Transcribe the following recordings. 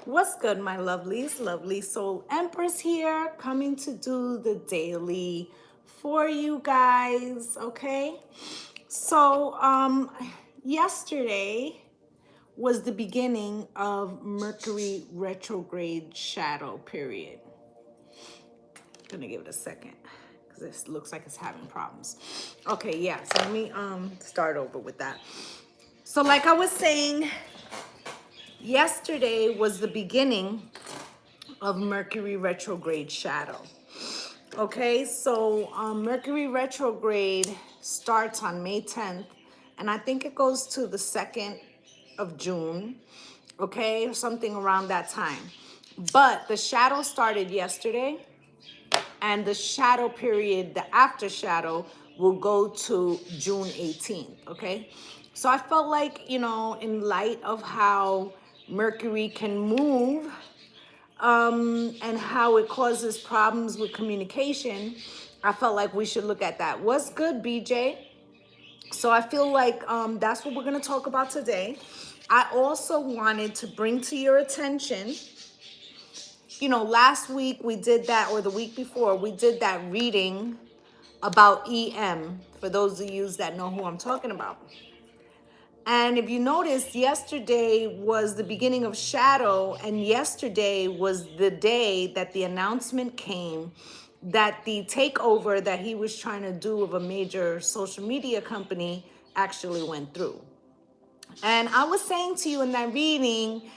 What's good, my lovelies? Lovely Soul Empress here, coming to do the daily for you guys, okay? So, yesterday was the beginning of Mercury retrograde shadow period. Gonna give it a second because this looks like it's having problems. Okay, yeah, so let me start over with that. So like I was saying, yesterday was the beginning of Mercury retrograde shadow. Okay, so Mercury retrograde starts on May 10th, and I think it goes to the 2nd of June, okay, or something around that time. But the shadow started yesterday, and the shadow period, the after shadow, will go to June 18th, okay? So I felt like, in light of how Mercury can move and how it causes problems with communication, I felt like we should look at that. What's good, BJ? So I feel like that's what we're going to talk about today. I also wanted to bring to your attention, last week we did that, or the week before, we did that reading about EM, for those of you that know who I'm talking about. And if you noticed, yesterday was the beginning of shadow, and yesterday was the day that the announcement came that the takeover that he was trying to do of a major social media company actually went through. And I was saying to you in that reading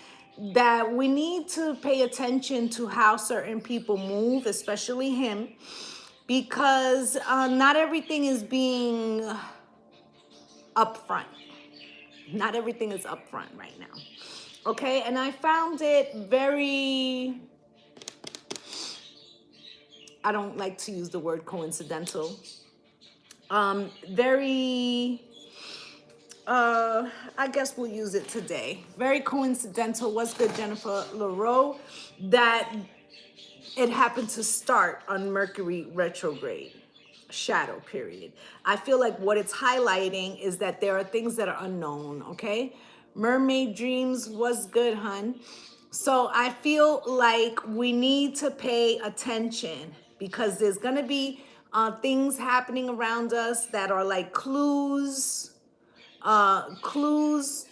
that we need to pay attention to how certain people move, especially him, because not everything is being upfront. Not everything is upfront right now. Okay, and I found it very, I don't like to use the word coincidental. Very, I guess we'll use it today. Very coincidental. What's good, Jennifer Leroux? That it happened to start on Mercury retrograde shadow period. I feel like what it's highlighting is that there are things that are unknown, okay? Mermaid dreams was good, hun. So I feel like we need to pay attention because there's gonna be things happening around us that are like clues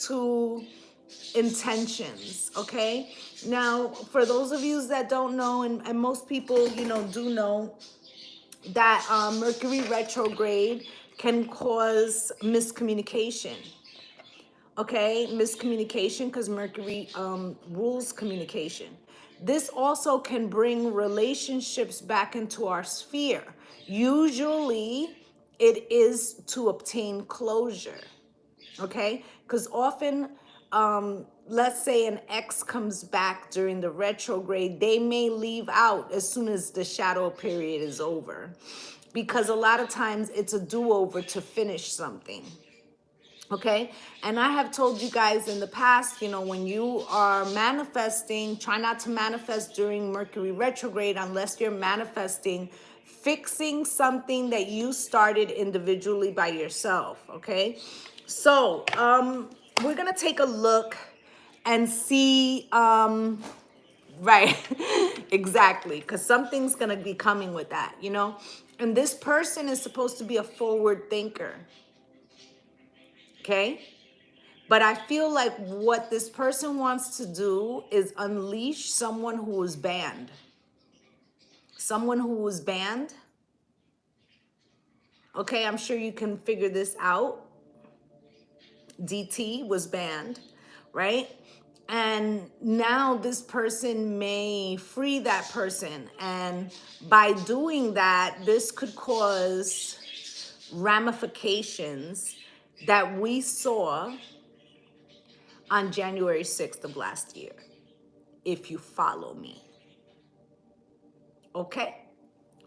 to intentions, okay? Now, for those of you that don't know, and most people, do know, that Mercury retrograde can cause miscommunication. Okay, miscommunication, because Mercury rules communication. This also can bring relationships back into our sphere. Usually, it is to obtain closure. Okay, because often, let's say an ex comes back during the retrograde, they may leave out as soon as the shadow period is over, because a lot of times it's a do-over to finish something. Okay, and I have told you guys in the past, when you are manifesting, try not to manifest during Mercury retrograde unless you're manifesting fixing something that you started individually by yourself. Okay, so we're gonna take a look and see, right, exactly, because something's gonna be coming with that, and this person is supposed to be a forward thinker. Okay, but I feel like what this person wants to do is unleash someone who was banned. Someone who was banned. Okay, I'm sure you can figure this out. DT was banned, right? And now this person may free that person. And by doing that, this could cause ramifications that we saw on January 6th of last year, if you follow me. Okay,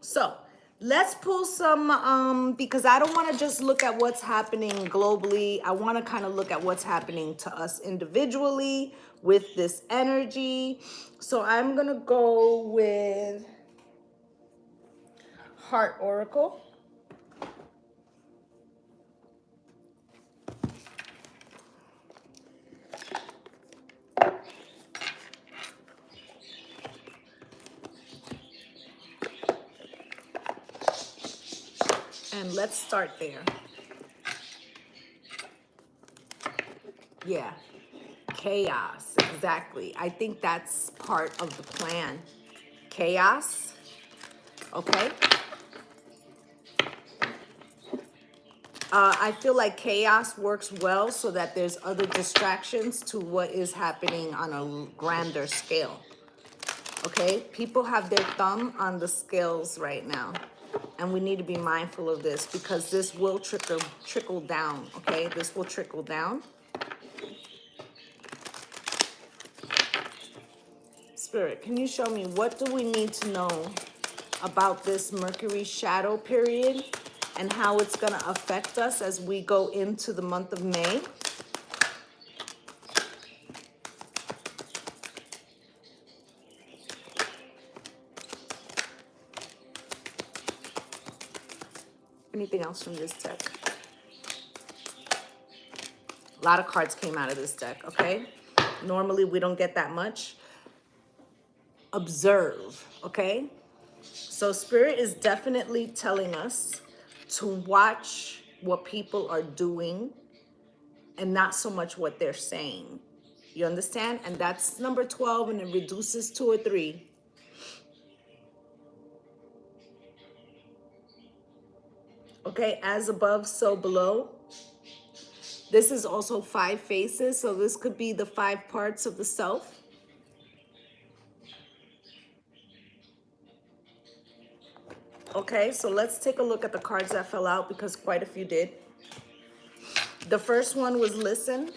so let's pull some, because I don't want to just look at what's happening globally. I want to kind of look at what's happening to us individually with this energy. So I'm going to go with Heart Oracle. And let's start there. Yeah. Chaos. Exactly. I think that's part of the plan. Chaos. Okay. I feel like chaos works well so that there's other distractions to what is happening on a grander scale. Okay, people have their thumb on the scales right now, and we need to be mindful of this because this will trickle down. Okay, this will trickle down. Spirit, can you show me what do we need to know about this Mercury shadow period and how it's going to affect us as we go into the month of May? Anything else from this deck? A lot of cards came out of this deck, okay? Normally we don't get that much. Observe, okay? So Spirit is definitely telling us to watch what people are doing and not so much what they're saying. You understand? And that's number 12, and it reduces to a 3. Okay, as above, so below. This is also 5 faces, so this could be the 5 parts of the self. Okay, so let's take a look at the cards that fell out because quite a few did. The first one was listen,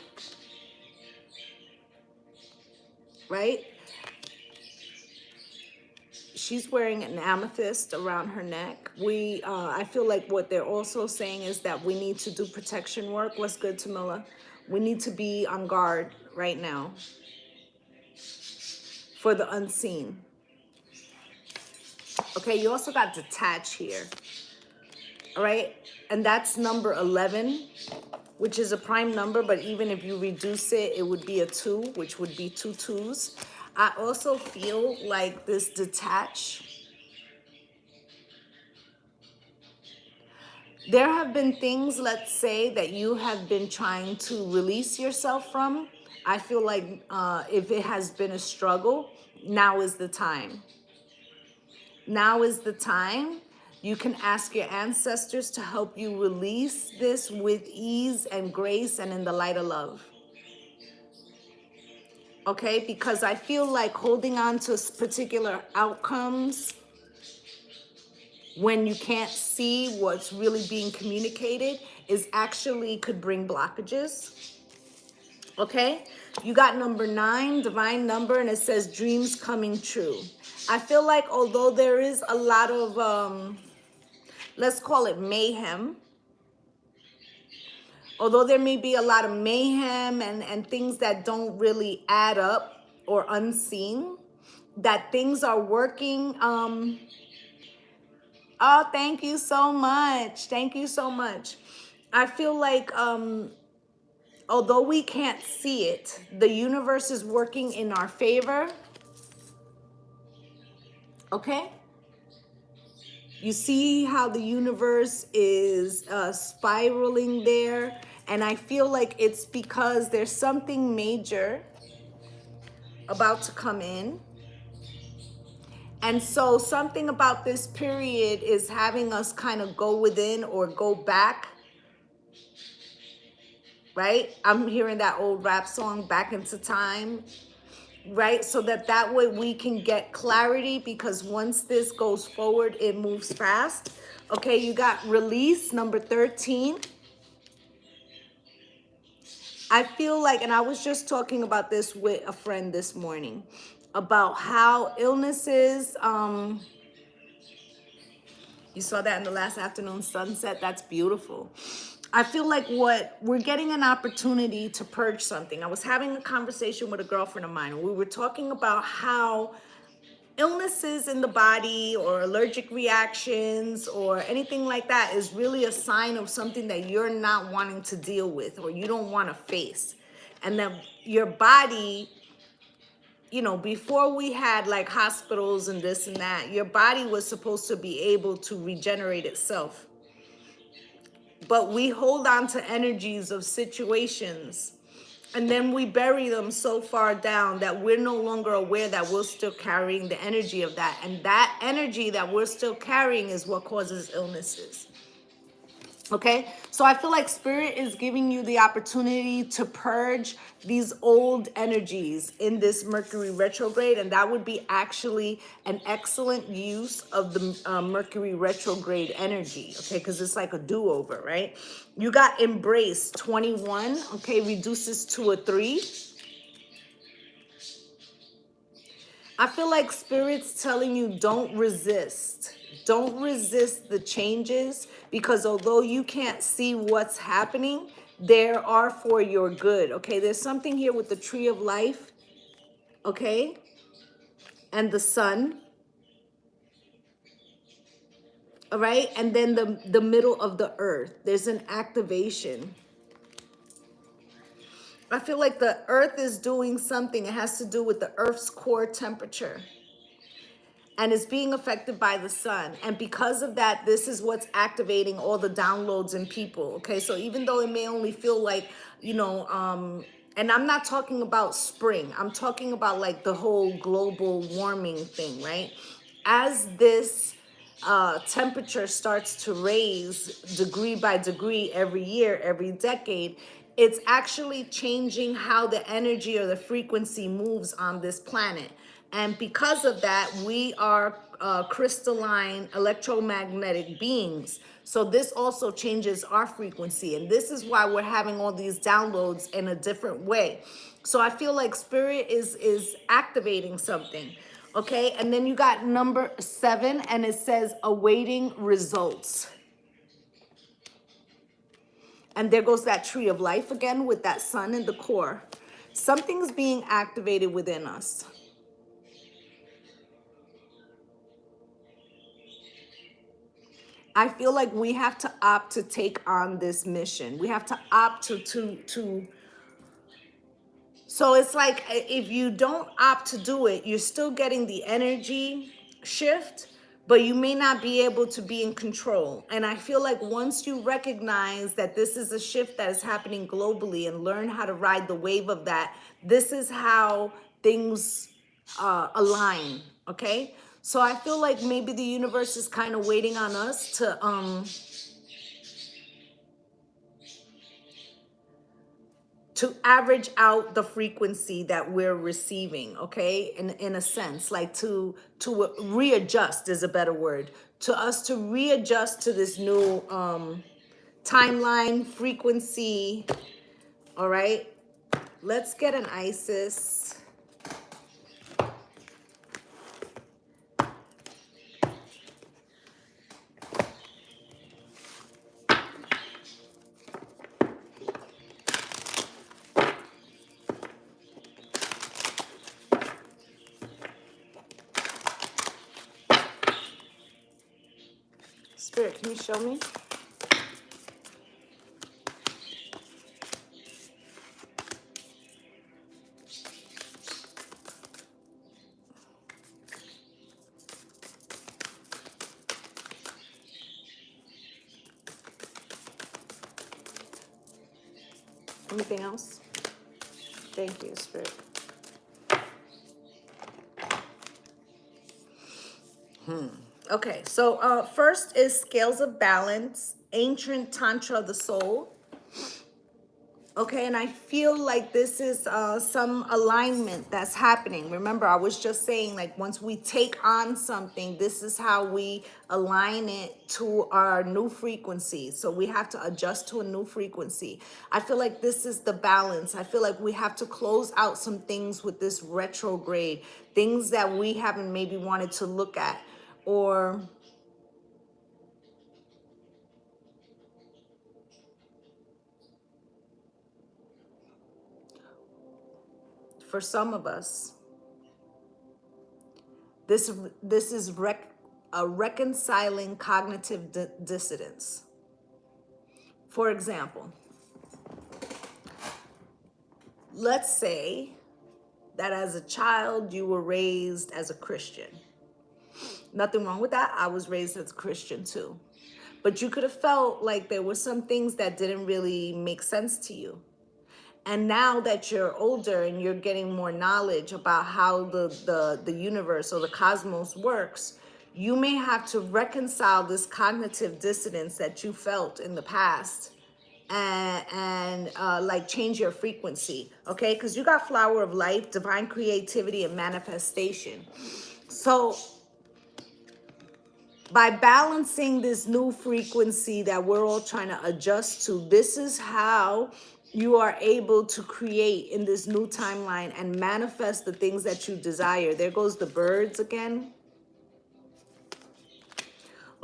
right? She's wearing an amethyst around her neck. I feel like what they're also saying is that we need to do protection work. What's good, Tamila? We need to be on guard right now for the unseen. Okay, you also got detach here. All right, and that's number 11, which is a prime number, but even if you reduce it, it would be a 2, which would be 2 2s. I also feel like this detach. There have been things, let's say, that you have been trying to release yourself from. I feel like if it has been a struggle, now is the time. Now is the time. You can ask your ancestors to help you release this with ease and grace and in the light of love. Okay, because I feel like holding on to particular outcomes when you can't see what's really being communicated is actually could bring blockages. Okay, you got number 9, divine number, and it says dreams coming true. I feel like although there is a lot of, let's call it mayhem, although there may be a lot of mayhem and things that don't really add up or unseen, that things are working. Oh, thank you so much. Thank you so much. I feel like although we can't see it, the universe is working in our favor. Okay? You see how the universe is spiraling there? And I feel like it's because there's something major about to come in. And so something about this period is having us kind of go within or go back, right? I'm hearing that old rap song, Back into Time, right? So that way we can get clarity, because once this goes forward, it moves fast. Okay, you got release, number 13. I feel like, and I was just talking about this with a friend this morning, about how illnesses, you saw that in the last afternoon sunset. That's beautiful. I feel like we're getting an opportunity to purge something. I was having a conversation with a girlfriend of mine, and we were talking about how illnesses in the body or allergic reactions or anything like that is really a sign of something that you're not wanting to deal with or you don't want to face. And that your body, you know, before we had like hospitals and this and that, your body was supposed to be able to regenerate itself. but we hold on to energies of situations, and then we bury them so far down that we're no longer aware that we're still carrying the energy of that. And that energy that we're still carrying is what causes illnesses. Okay, so I feel like Spirit is giving you the opportunity to purge these old energies in this Mercury retrograde, and that would be actually an excellent use of the Mercury retrograde energy, okay, because it's like a do-over, right? You got Embrace 21, okay, reduces to a 3. I feel like Spirit's telling you don't resist. Don't resist the changes, because although you can't see what's happening, they are for your good, okay? There's something here with the tree of life, okay? And the sun, all right? And then the middle of the earth, there's an activation. I feel like the earth is doing something. It has to do with the earth's core temperature, and it's being affected by the sun. And because of that, this is what's activating all the downloads in people. Okay, so even though it may only feel like, and I'm not talking about spring, I'm talking about like the whole global warming thing, right? As this temperature starts to raise degree by degree every year, every decade, it's actually changing how the energy or the frequency moves on this planet. And because of that, we are crystalline electromagnetic beings. So this also changes our frequency. And this is why we're having all these downloads in a different way. So I feel like Spirit is activating something. Okay, and then you got number 7, and it says awaiting results. And there goes that tree of life again with that sun in the core. Something's being activated within us. I feel like we have to opt to take on this mission. We have to opt to. So it's like if you don't opt to do it, you're still getting the energy shift, but you may not be able to be in control. And I feel like once you recognize that this is a shift that is happening globally and learn how to ride the wave of that, this is how things align, okay? So I feel like maybe the universe is kind of waiting on us to average out the frequency that we're receiving, okay? In a sense, like to readjust is a better word. To us to readjust to this new timeline, frequency, all right? Let's get an Isis. Spirit, can you show me? Anything else? Thank you, Spirit. Okay, so first is Scales of Balance, Ancient Tantra of the Soul. Okay, and I feel like this is some alignment that's happening. Remember, I was just saying, like, once we take on something, this is how we align it to our new frequency. So we have to adjust to a new frequency. I feel like this is the balance. I feel like we have to close out some things with this retrograde, things that we haven't maybe wanted to look at, or for some of us, this is a reconciling cognitive dissonance. For example, let's say that as a child you were raised as a Christian. Nothing wrong with that. I was raised as a Christian too. But you could have felt like there were some things that didn't really make sense to you. And now that you're older and you're getting more knowledge about how the universe or the cosmos works, you may have to reconcile this cognitive dissonance that you felt in the past and like change your frequency, okay? Because you got flower of life, divine creativity, and manifestation. So by balancing this new frequency that we're all trying to adjust to, this is how you are able to create in this new timeline and manifest the things that you desire. There goes the birds again.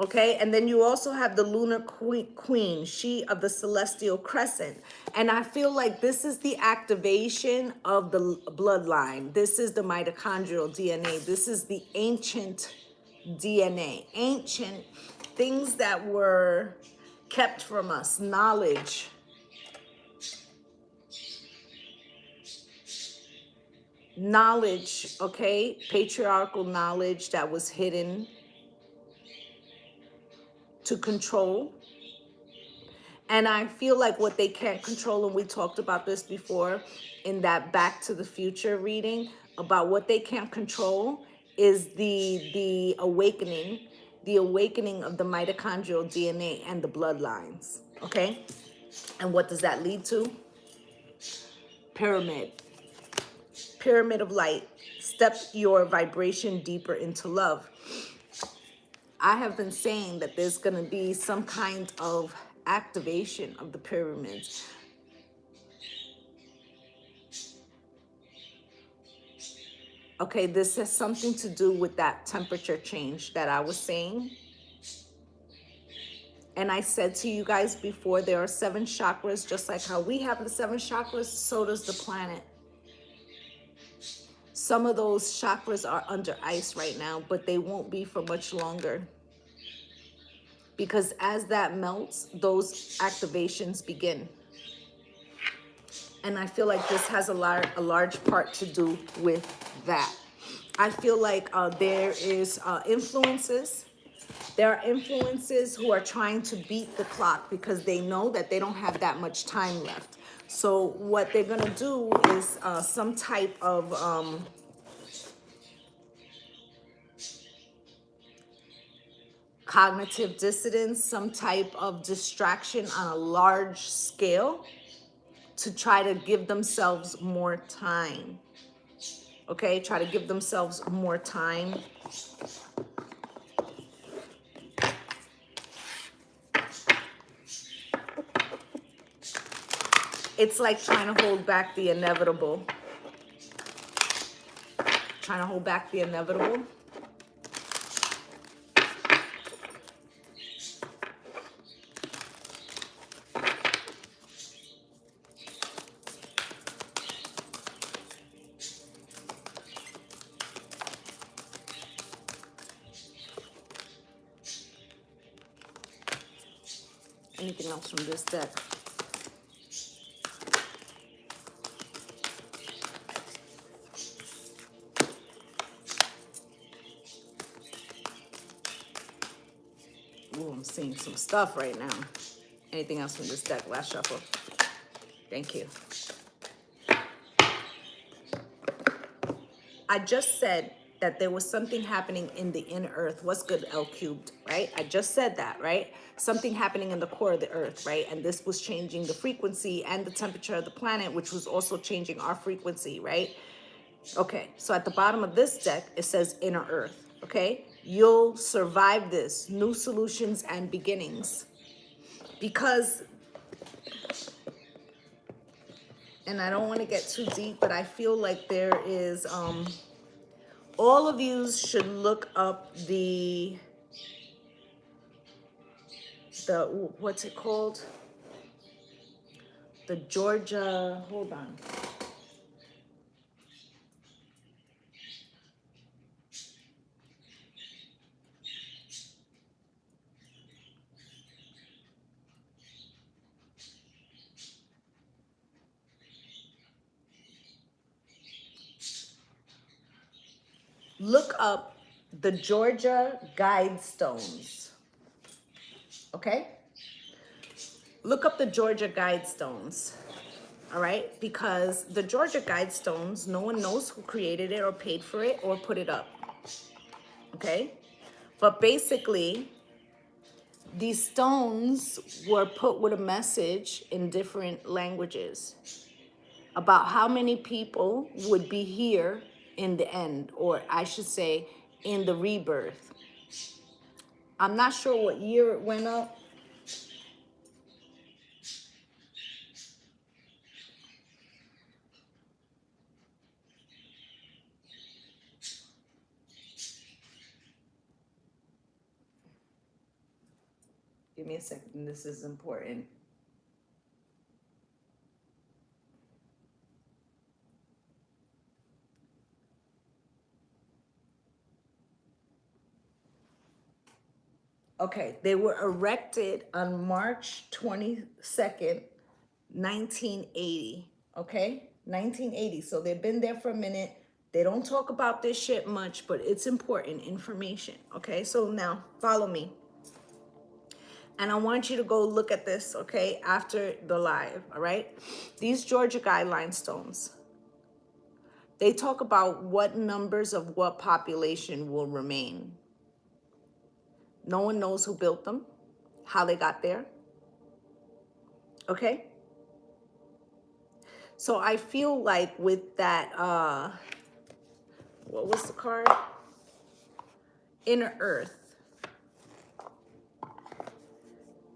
Okay, and then you also have the lunar queen, she of the celestial crescent. And I feel like this is the activation of the bloodline. This is the mitochondrial DNA. This is the ancient DNA, ancient things that were kept from us, knowledge. Knowledge, okay, patriarchal knowledge that was hidden to control. And I feel like what they can't control, and we talked about this before in that Back to the Future reading, about what they can't control is the awakening of the mitochondrial DNA and the bloodlines, okay? And what does that lead to? Pyramid of light. Step your vibration deeper into love. I have been saying that there's going to be some kind of activation of the pyramids. Okay, this has something to do with that temperature change that I was saying. And I said to you guys before, there are 7 chakras, just like how we have the 7 chakras, so does the planet. Some of those chakras are under ice right now, but they won't be for much longer. Because as that melts, those activations begin. And I feel like this has a large part to do with that. I feel like there is influences. There are influences who are trying to beat the clock because they know that they don't have that much time left. So what they're going to do is some type of cognitive dissonance, some type of distraction on a large scale to try to give themselves more time. Okay, try to give themselves more time. It's like trying to hold back the inevitable. Trying to hold back the inevitable. Anything else from this deck? Ooh, I'm seeing some stuff right now. Anything else from this deck? Last shuffle. Thank you. I just said that there was something happening in the inner earth. What's good, L cubed, right? I just said that, right? Something happening in the core of the earth, right? And this was changing the frequency and the temperature of the planet, which was also changing our frequency, right? Okay, so at the bottom of this deck, it says inner earth, okay? You'll survive this. New solutions and beginnings. Because, and I don't want to get too deep, but I feel like there is, all of you should look up the what's it called? The Georgia, hold on. Look up the Georgia Guidestones. Okay? Look up the Georgia Guidestones. All right? Because the Georgia Guidestones, no one knows who created it or paid for it or put it up. Okay? But basically, these stones were put with a message in different languages about how many people would be here in the end, or I should say, in the rebirth. I'm not sure what year it went up. Give me a second. This is important. Okay, they were erected on March 22nd, 1980. Okay, 1980. So they've been there for a minute. They don't talk about this shit much, but it's important information. Okay, so now follow me. And I want you to go look at this, okay, after the live, all right? These Georgia guideline stones, they talk about what numbers of what population will remain. No one knows who built them, how they got there, okay? So I feel like with that, what was the card? Inner Earth.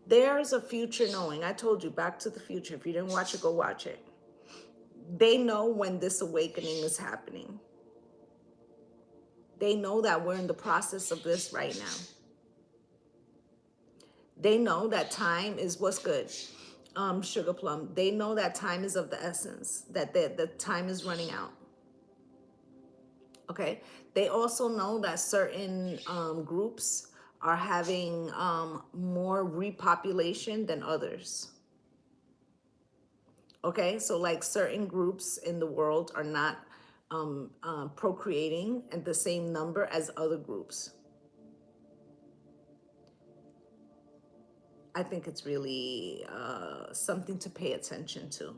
There's a future knowing. I told you, Back to the Future. If you didn't watch it, go watch it. They know when this awakening is happening. They know that we're in the process of this right now. They know that time is what's good. Sugar Plum. They know that time is of the essence, that the time is running out. Okay. They also know that certain groups are having more repopulation than others. Okay, so like certain groups in the world are not procreating at the same number as other groups. I think it's really something to pay attention to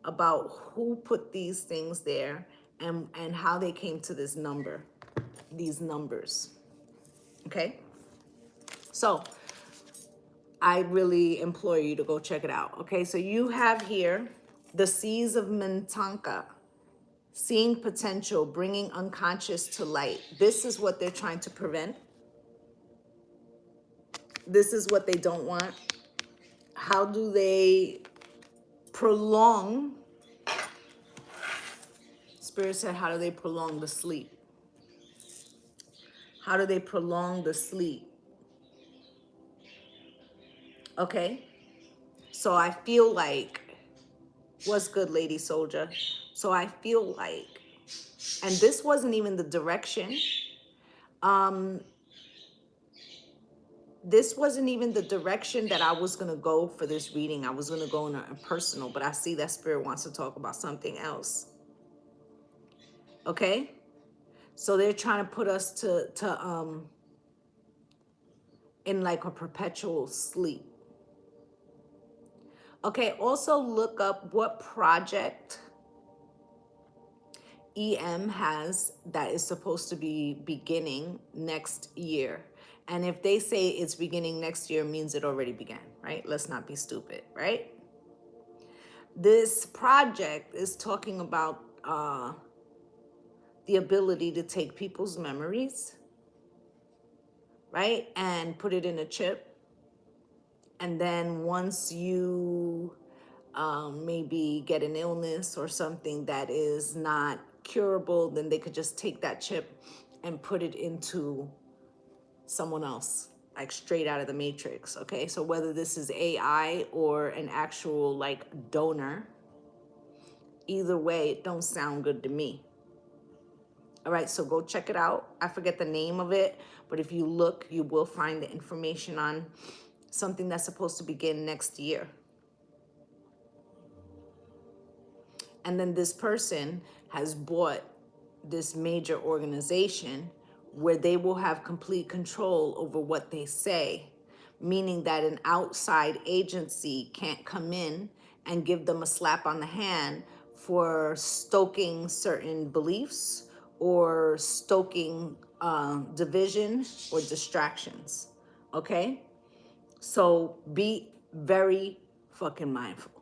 about who put these things there and how they came to this number, these numbers. Okay, so I really implore you to go check it out. Okay, so you have here the Seas of Mintanka, seeing potential, bringing unconscious to light. This is what they're trying to prevent. This is what they don't want. How do they prolong? Spirit said, how do they prolong the sleep? How do they prolong the sleep? Okay, so I feel like, what's good, Lady Soldier? So I feel like, and this wasn't even the direction. This wasn't even the direction that I was going to go for this reading. I was going to go in a personal, but I see that Spirit wants to talk about something else. Okay? So they're trying to put us to in like a perpetual sleep. Okay, also look up what project EM has that is supposed to be beginning next year. And if they say it's beginning next year, it means it already began, right? Let's not be stupid, right? This project is talking about the ability to take people's memories, right? And put it in a chip. And then once you maybe get an illness or something that is not curable, then they could just take that chip and put it into someone else, like straight out of the Matrix. Okay, so whether this is AI or an actual like donor, either way, it don't sound good to me. All right, so go check it out. I forget the name of it, but if you look, you will find the information on something that's supposed to begin next year. And then this person has bought this major organization where they will have complete control over what they say. meaning that an outside agency can't come in and give them a slap on the hand for stoking certain beliefs or stoking division or distractions. Okay? So be very fucking mindful.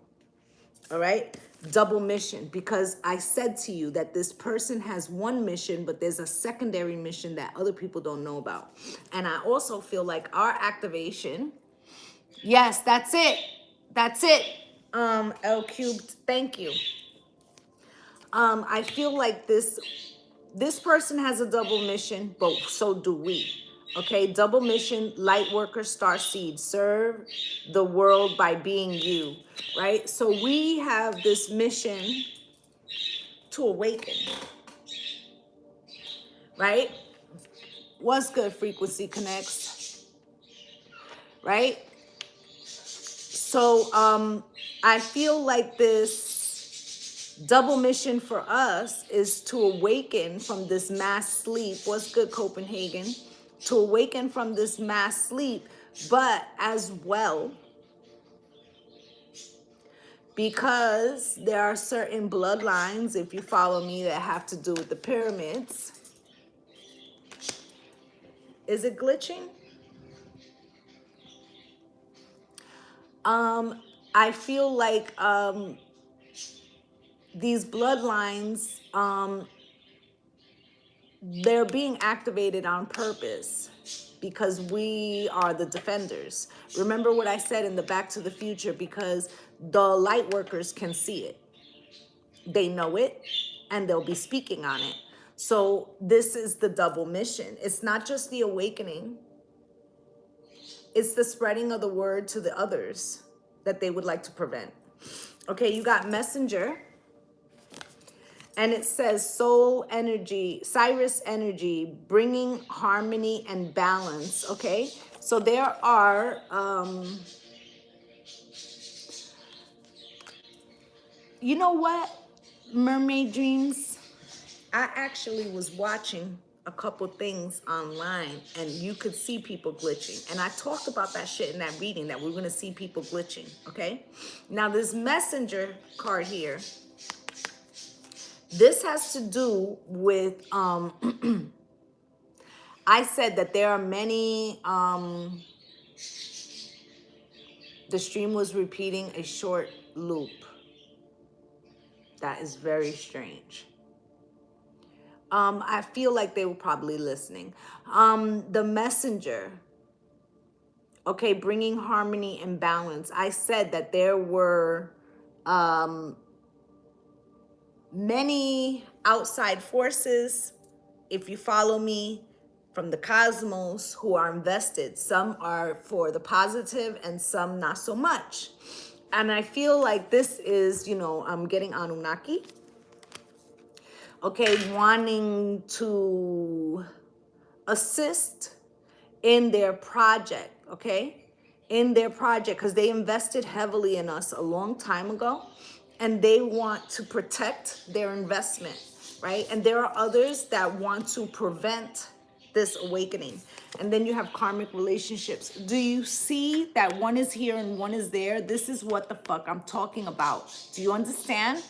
All right? Double mission, because I said to you that this person has one mission, but there's a secondary mission that other people don't know about. And I also feel like our activation, yes, that's it. That's it. L cubed, thank you. I feel like this person has a double mission, but so do we. Okay, double mission, light worker, star seed, serve the world by being you, right? So we have this mission to awaken, right? What's good, Frequency Connects, right? So I feel like this double mission for us is to awaken from this mass sleep. What's good, Copenhagen? To awaken from this mass sleep, but as well, because there are certain bloodlines, if you follow me, that have to do with the pyramids. Is it glitching? I feel like these bloodlines, they're being activated on purpose because we are the defenders. Remember what I said in the Back to the Future, because the light workers can see it. They know it, and they'll be speaking on it. So this is the double mission. It's not just the awakening. It's the spreading of the word to the others that they would like to prevent. Okay, you got messenger. And it says soul energy, Cyrus energy, bringing harmony and balance. Okay, so there are, you know what, mermaid dreams? I actually was watching a couple things online and you could see people glitching. And I talked about that shit in that reading, that we're going to see people glitching. Okay, now this messenger card here, this has to do with, I said that there are many, the stream was repeating a short loop. That is very strange. I feel like they were probably listening. The messenger, okay, bringing harmony and balance. I said that there were, many outside forces, if you follow me, from the cosmos who are invested. Some are for the positive and some not so much. And I feel like this is, I'm getting Anunnaki, okay, wanting to assist in their project, okay? In their project, because they invested heavily in us a long time ago, and they want to protect their investment, right? And there are others that want to prevent this awakening. And then you have karmic relationships. Do you see that one is here and one is there? This is what the fuck I'm talking about. Do you understand?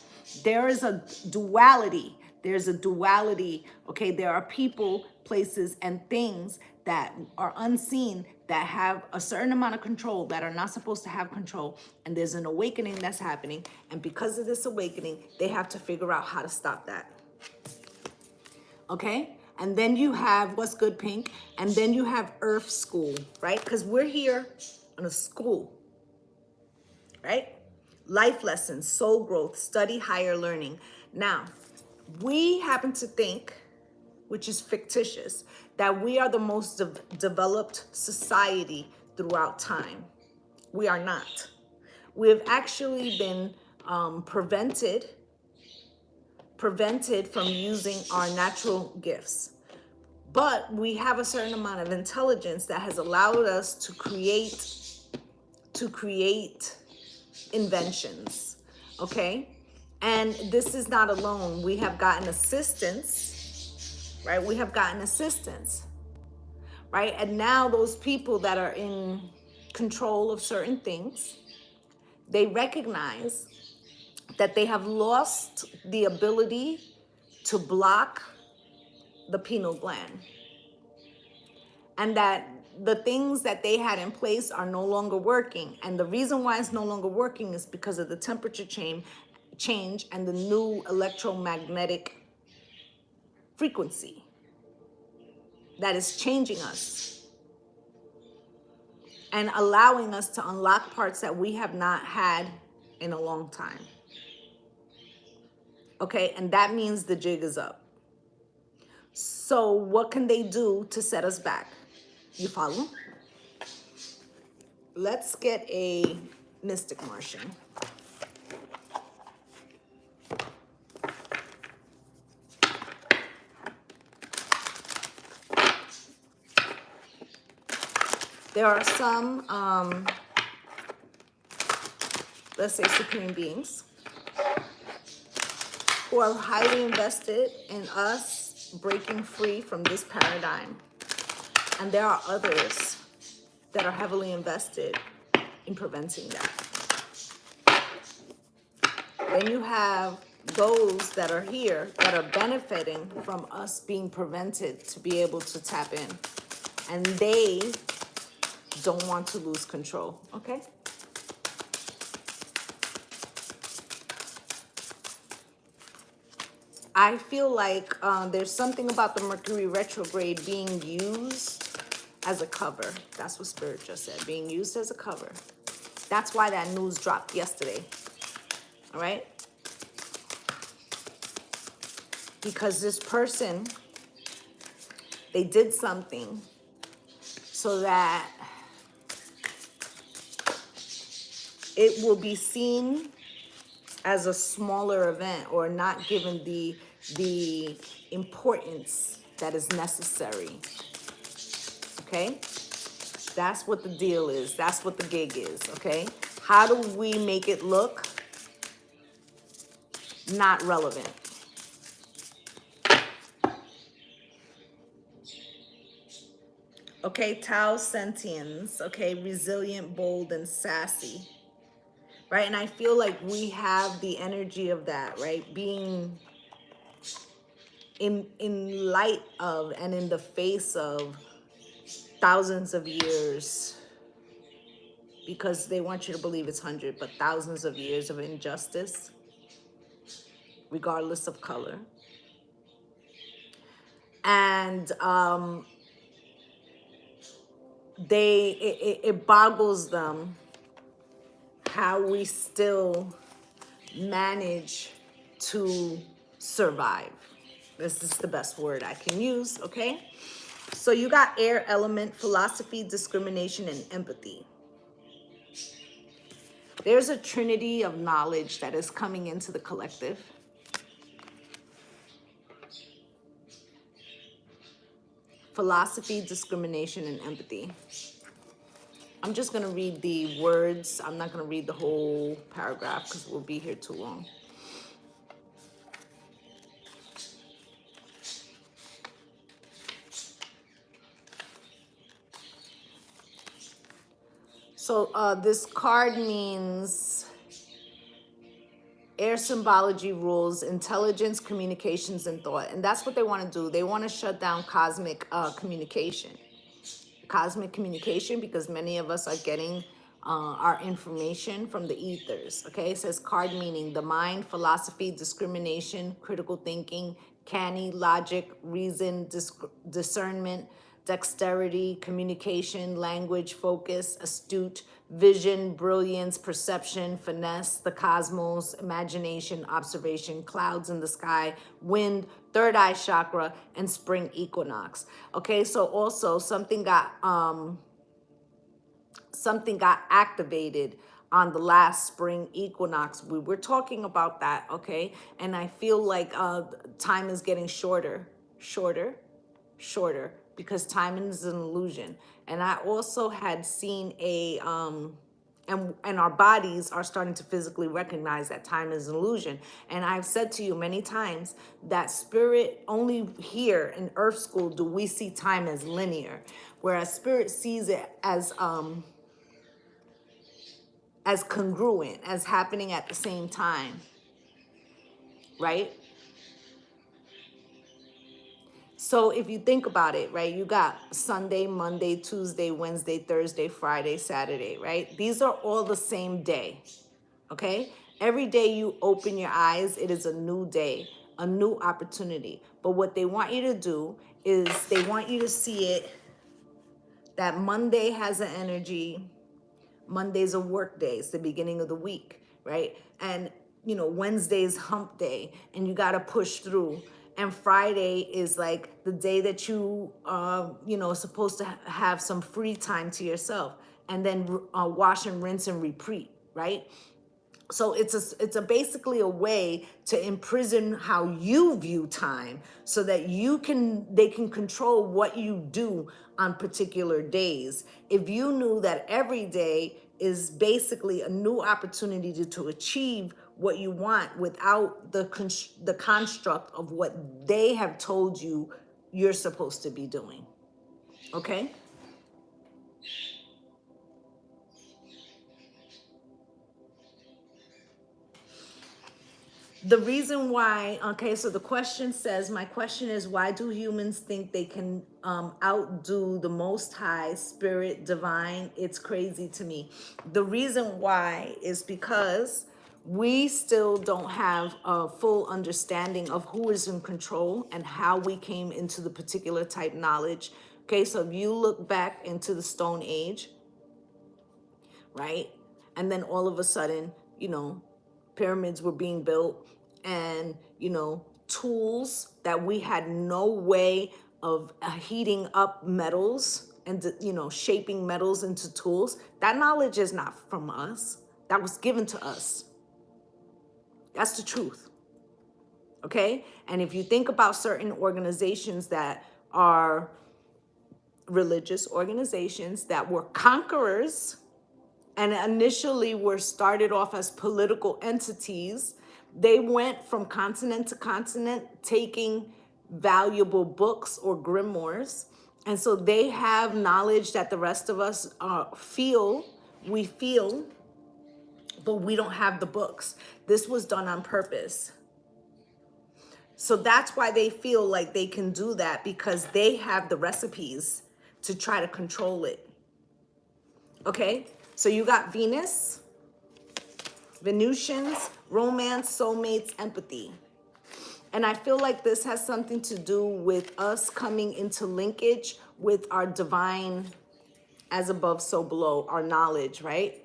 There is a duality. There's a duality, okay? There are people, places, and things that are unseen that have a certain amount of control that are not supposed to have control. And there's an awakening that's happening. And because of this awakening, they have to figure out how to stop that. Okay? And then you have, what's good, Pink? And then you have Earth School, right? Because we're here on a school, right? Life lessons, soul growth, study higher learning. Now, we happen to think, which is fictitious, that we are the most developed society throughout time. We are not. We have actually been prevented from using our natural gifts. But we have a certain amount of intelligence that has allowed us to create inventions, okay? And this is not alone. We have gotten assistance, right? We have gotten assistance, right? And now those people that are in control of certain things. They recognize that they have lost the ability to block the pineal gland, and that the things that they had in place are no longer working. And the reason why it's no longer working is because of the temperature change and the new electromagnetic frequency that is changing us and allowing us to unlock parts that we have not had in a long time. Okay, and that means the jig is up. So what can they do to set us back? You follow? Let's get a Mystic Martian. There are some, let's say, supreme beings who are highly invested in us breaking free from this paradigm. And there are others that are heavily invested in preventing that. Then you have those that are here that are benefiting from us being prevented to be able to tap in. And they don't want to lose control, okay? I feel like there's something about the Mercury retrograde being used as a cover. That's what Spirit just said, being used as a cover. That's why that news dropped yesterday, all right? Because this person, they did something so that it will be seen as a smaller event or not given the importance that is necessary. Okay? That's what the deal is. That's what the gig is, okay? How do we make it look not relevant? Okay, Tau sentience, okay, resilient, bold, and sassy, right? And I feel like we have the energy of that, right? Being in light of and in the face of thousands of years, because they want you to believe it's 100, but thousands of years of injustice, regardless of color. And it boggles them how we still manage to survive. This is the best word I can use, okay? So you got air element, philosophy, discrimination, and empathy. There's a trinity of knowledge that is coming into the collective. Philosophy, discrimination, and empathy. I'm just going to read the words. I'm not going to read the whole paragraph because we'll be here too long. So this card means air symbology rules intelligence, communications, and thought. And that's what they want to do. They want to shut down cosmic communication. Cosmic communication, because many of us are getting our information from the ethers, okay? It says card meaning the mind, philosophy, discrimination, critical thinking, canny, logic, reason, discernment, dexterity, communication, language, focus, astute, vision, brilliance, perception, finesse, the cosmos, imagination, observation, clouds in the sky, wind, third eye chakra, and spring equinox. Okay, so also something got activated on the last spring equinox. We were talking about that, okay? And I feel like time is getting shorter, because time is an illusion. And I also had seen a and our bodies are starting to physically recognize that time is an illusion. And I've said to you many times that spirit, only here in Earth School do we see time as linear, whereas spirit sees it as as congruent, as happening at the same time, right? So if you think about it, right, you got Sunday, Monday, Tuesday, Wednesday, Thursday, Friday, Saturday, right? These are all the same day, okay? Every day you open your eyes, it is a new day, a new opportunity. But what they want you to do is they want you to see it that Monday has an energy. Monday's a work day. It's the beginning of the week, right? And, Wednesday's hump day, and you got to push through. And Friday is like the day that you, supposed to have some free time to yourself. And then wash and rinse and repeat, right? So it's a basically a way to imprison how you view time so that they can control what you do on particular days. If you knew that every day is basically a new opportunity to achieve what you want without the construct of what they have told you you're supposed to be doing. Okay? The reason why, okay, so the question says, my question is, why do humans think they can outdo the Most High, Spirit, Divine? It's crazy to me. The reason why is because we still don't have a full understanding of who is in control and how we came into the particular type knowledge. Okay, so if you look back into the Stone Age, right? And then all of a sudden, pyramids were being built and, tools that we had no way of heating up metals and, shaping metals into tools. That knowledge is not from us. That was given to us. That's the truth. Okay? And if you think about certain organizations that are religious organizations that were conquerors, and initially were started off as political entities, they went from continent to continent taking valuable books or grimoires. And so they have knowledge that the rest of us we feel, but we don't have the books. This was done on purpose. So that's why they feel like they can do that, because they have the recipes to try to control it. Okay? So you got Venus, Venusians, romance, soulmates, empathy. And I feel like this has something to do with us coming into linkage with our divine, as above, so below, our knowledge, right?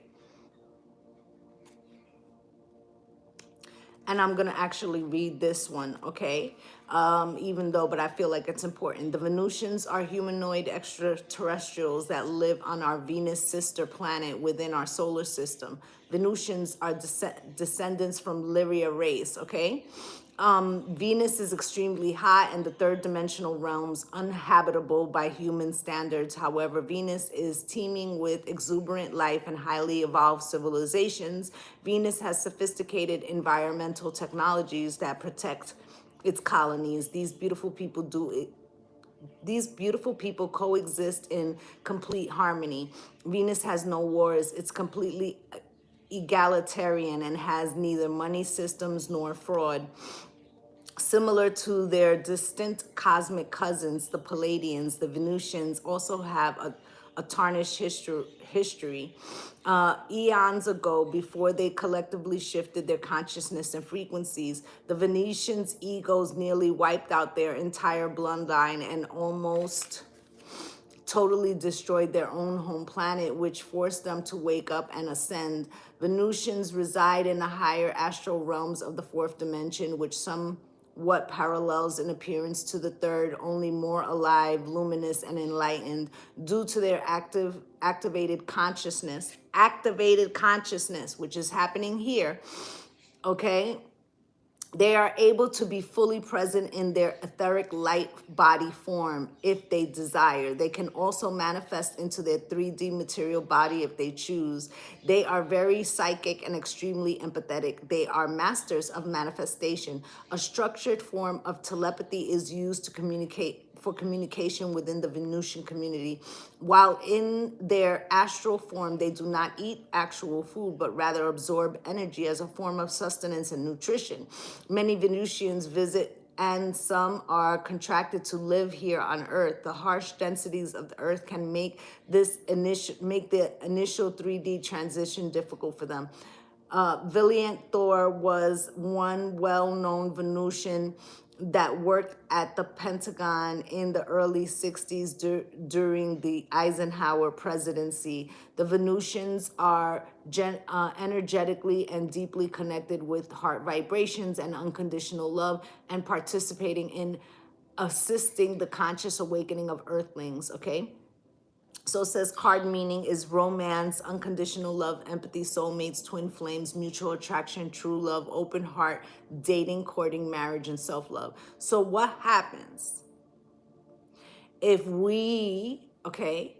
And I'm going to actually read this one, okay? But I feel like it's important. The Venusians are humanoid extraterrestrials that live on our Venus sister planet within our solar system. Venusians are descendants from Lyria race, okay? Venus is extremely hot and the third dimensional realms uninhabitable by human standards. However, Venus is teeming with exuberant life and highly evolved civilizations. Venus has sophisticated environmental technologies that protect its colonies. These beautiful people coexist in complete harmony. Venus has no wars. It's completely egalitarian and has neither money systems nor fraud. Similar to their distant cosmic cousins, the Palladians, the Venusians also have a tarnished history. Eons ago, before they collectively shifted their consciousness and frequencies, the Venetians' egos nearly wiped out their entire bloodline and almost totally destroyed their own home planet, which forced them to wake up and ascend. Venusians reside in the higher astral realms of the fourth dimension, which somewhat parallels in appearance to the third, only more alive, luminous, and enlightened due to their activated consciousness, which is happening here, okay? They are able to be fully present in their etheric light body form if they desire. They can also manifest into their 3D material body if they choose. They are very psychic and extremely empathetic. They are masters of manifestation. A structured form of telepathy is used to communicate for communication within the Venusian community. While in their astral form, they do not eat actual food, but rather absorb energy as a form of sustenance and nutrition. Many Venusians visit, and some are contracted to live here on Earth. The harsh densities of the Earth can make the initial 3D transition difficult for them. Valiant Thor was one well-known Venusian that worked at the Pentagon in the early 60s during the Eisenhower presidency. The Venusians are energetically and deeply connected with heart vibrations and unconditional love, and participating in assisting the conscious awakening of Earthlings, okay? So it says card meaning is romance, unconditional love, empathy, soulmates, twin flames, mutual attraction, true love, open heart, dating, courting, marriage, and self-love. So what happens if we, okay,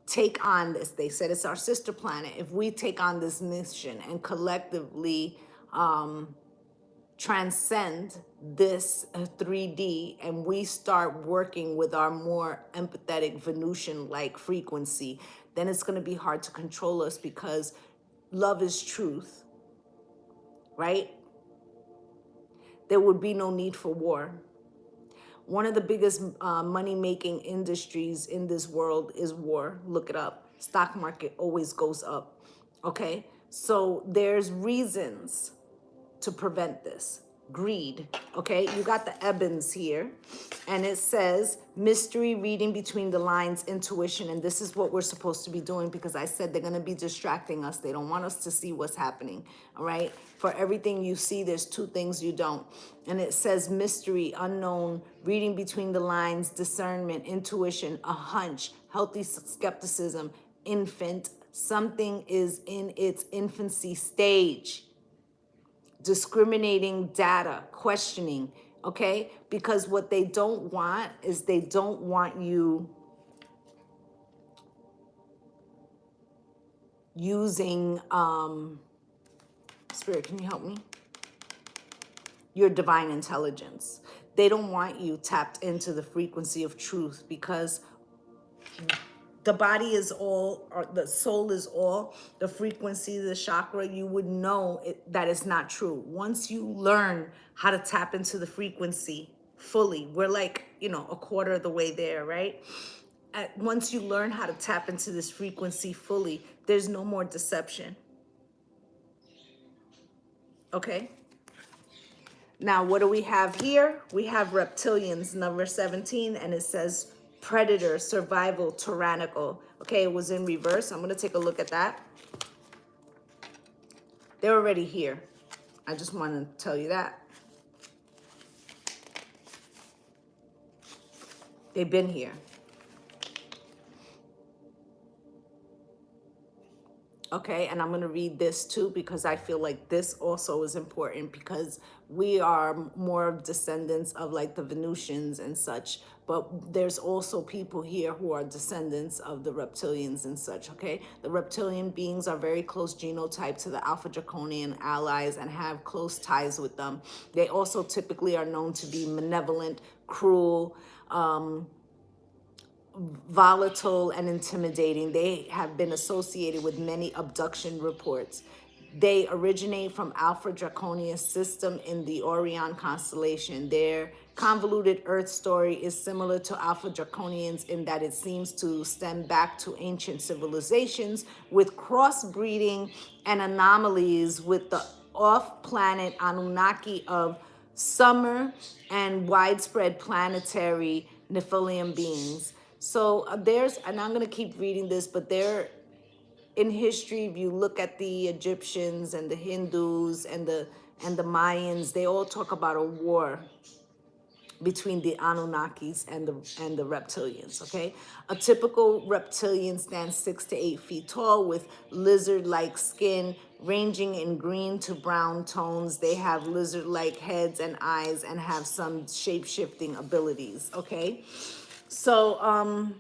take on this? They said it's our sister planet. If we take on this mission and collectively transcend this 3D, and we start working with our more empathetic Venusian-like frequency, then it's going to be hard to control us, because love is truth, right? There would be no need for war. One of the biggest money-making industries in this world is war. Look it up. Stock market always goes up, okay? So there's reasons to prevent this. Greed, okay? You got the Ebons here, and it says mystery, reading between the lines, intuition, and this is what we're supposed to be doing, because I said they're going to be distracting us. They don't want us to see what's happening, all right? For everything you see, there's two things you don't. And it says mystery, unknown, reading between the lines, discernment, intuition, a hunch, healthy skepticism, infant, something is in its infancy stage. Discriminating data, questioning, okay? Because what they don't want is they don't want you using, Spirit, can you help me? Your divine intelligence. They don't want you tapped into the frequency of truth, because the body is all, or the soul is all, the frequency, the chakra, you would know that it's not true. Once you learn how to tap into the frequency fully, we're like, you know, a quarter of the way there, right? Once you learn how to tap into this frequency fully, there's no more deception. Okay? Now, what do we have here? We have reptilians, number 17, and it says predator, survival, tyrannical. Okay, it was in reverse. I'm going to take a look at that. They're already here. I just want to tell you that. They've been here. Okay, and I'm going to read this too, because I feel like this also is important, because we are more descendants of like the Venusians and such, but there's also people here who are descendants of the reptilians and such, okay? The reptilian beings are very close genotype to the Alpha Draconian allies and have close ties with them. They also typically are known to be malevolent, cruel, volatile, and intimidating. They have been associated with many abduction reports. They originate from Alpha Draconius system in the Orion constellation. Their convoluted Earth story is similar to Alpha Draconians in that it seems to stem back to ancient civilizations, with crossbreeding and anomalies with the off-planet Anunnaki of summer and widespread planetary Nephilim beings. So there's, and I'm going to keep reading this, but there, in history, if you look at the Egyptians and the Hindus and the Mayans, they all talk about a war between the Anunnakis and the reptilians, okay? A typical reptilian stands 6 to 8 feet tall with lizard-like skin ranging in green to brown tones. They have lizard-like heads and eyes and have some shape-shifting abilities, okay? So,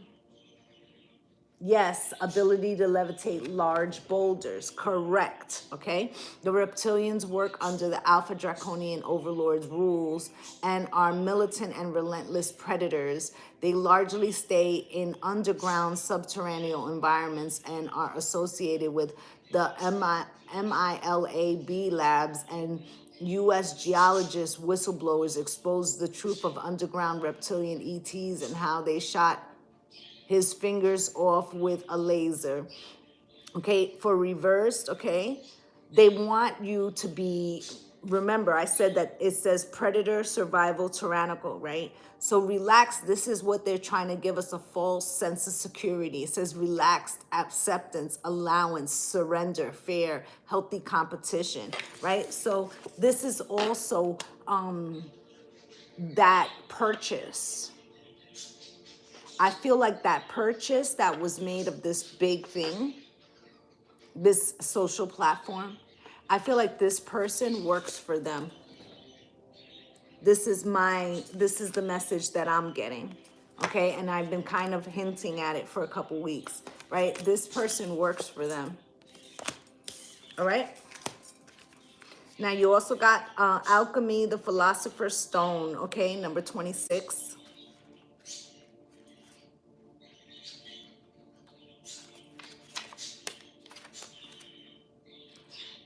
Yes, ability to levitate large boulders. Correct. Okay. The reptilians work under the Alpha Draconian Overlord's rules and are militant and relentless predators. They largely stay in underground subterranean environments and are associated with the MILAB labs, and U.S. geologists, whistleblowers exposed the truth of underground reptilian ETs and how they shot his fingers off with a laser. Okay, for reversed, okay, they want you to be, remember I said that it says predator, survival, tyrannical, right? So relax. This is what they're trying to give us, a false sense of security. It says relaxed, acceptance, allowance, surrender, fair, healthy competition, right? So this is also that purchase. I feel like that purchase that was made of this big thing, this social platform, I feel like this person works for them. This is the message that I'm getting. Okay, and I've been kind of hinting at it for a couple weeks, right? This person works for them. All right. Now you also got alchemy, the philosopher's stone. Okay, number 26.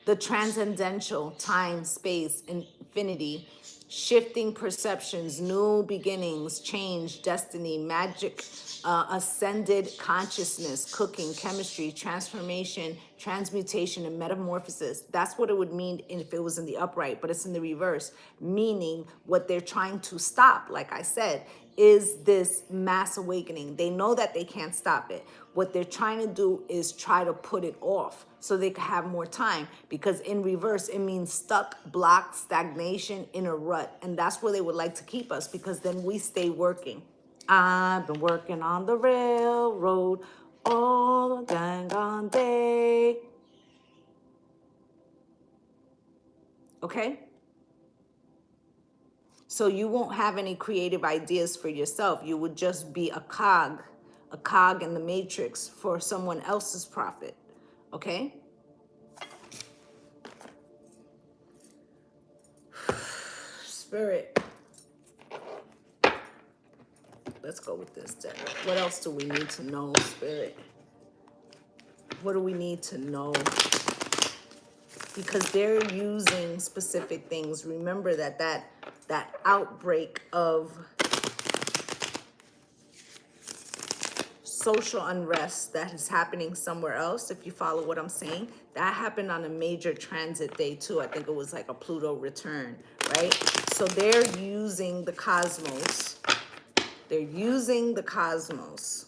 The transcendental, time, space, infinity, shifting perceptions, new beginnings, change, destiny, magic, ascended consciousness, cooking, chemistry, transformation, transmutation, and metamorphosis. That's what it would mean if it was in the upright, but it's in the reverse, meaning what they're trying to stop, like I said, is this mass awakening. They know that they can't stop it. What they're trying to do is try to put it off so they can have more time, because in reverse, it means stuck, blocked, stagnation, in a rut. And that's where they would like to keep us, because then we stay working. I've been working on the railroad all the dang on day. Okay? So you won't have any creative ideas for yourself. You would just be a cog in the matrix for someone else's profit. Okay? Spirit. Let's go with this deck. What else do we need to know, Spirit? What do we need to know? Because they're using specific things. Remember that outbreak of social unrest that is happening somewhere else, if you follow what I'm saying, that happened on a major transit day too. I think it was like a Pluto return, right? So they're using the cosmos. They're using the cosmos.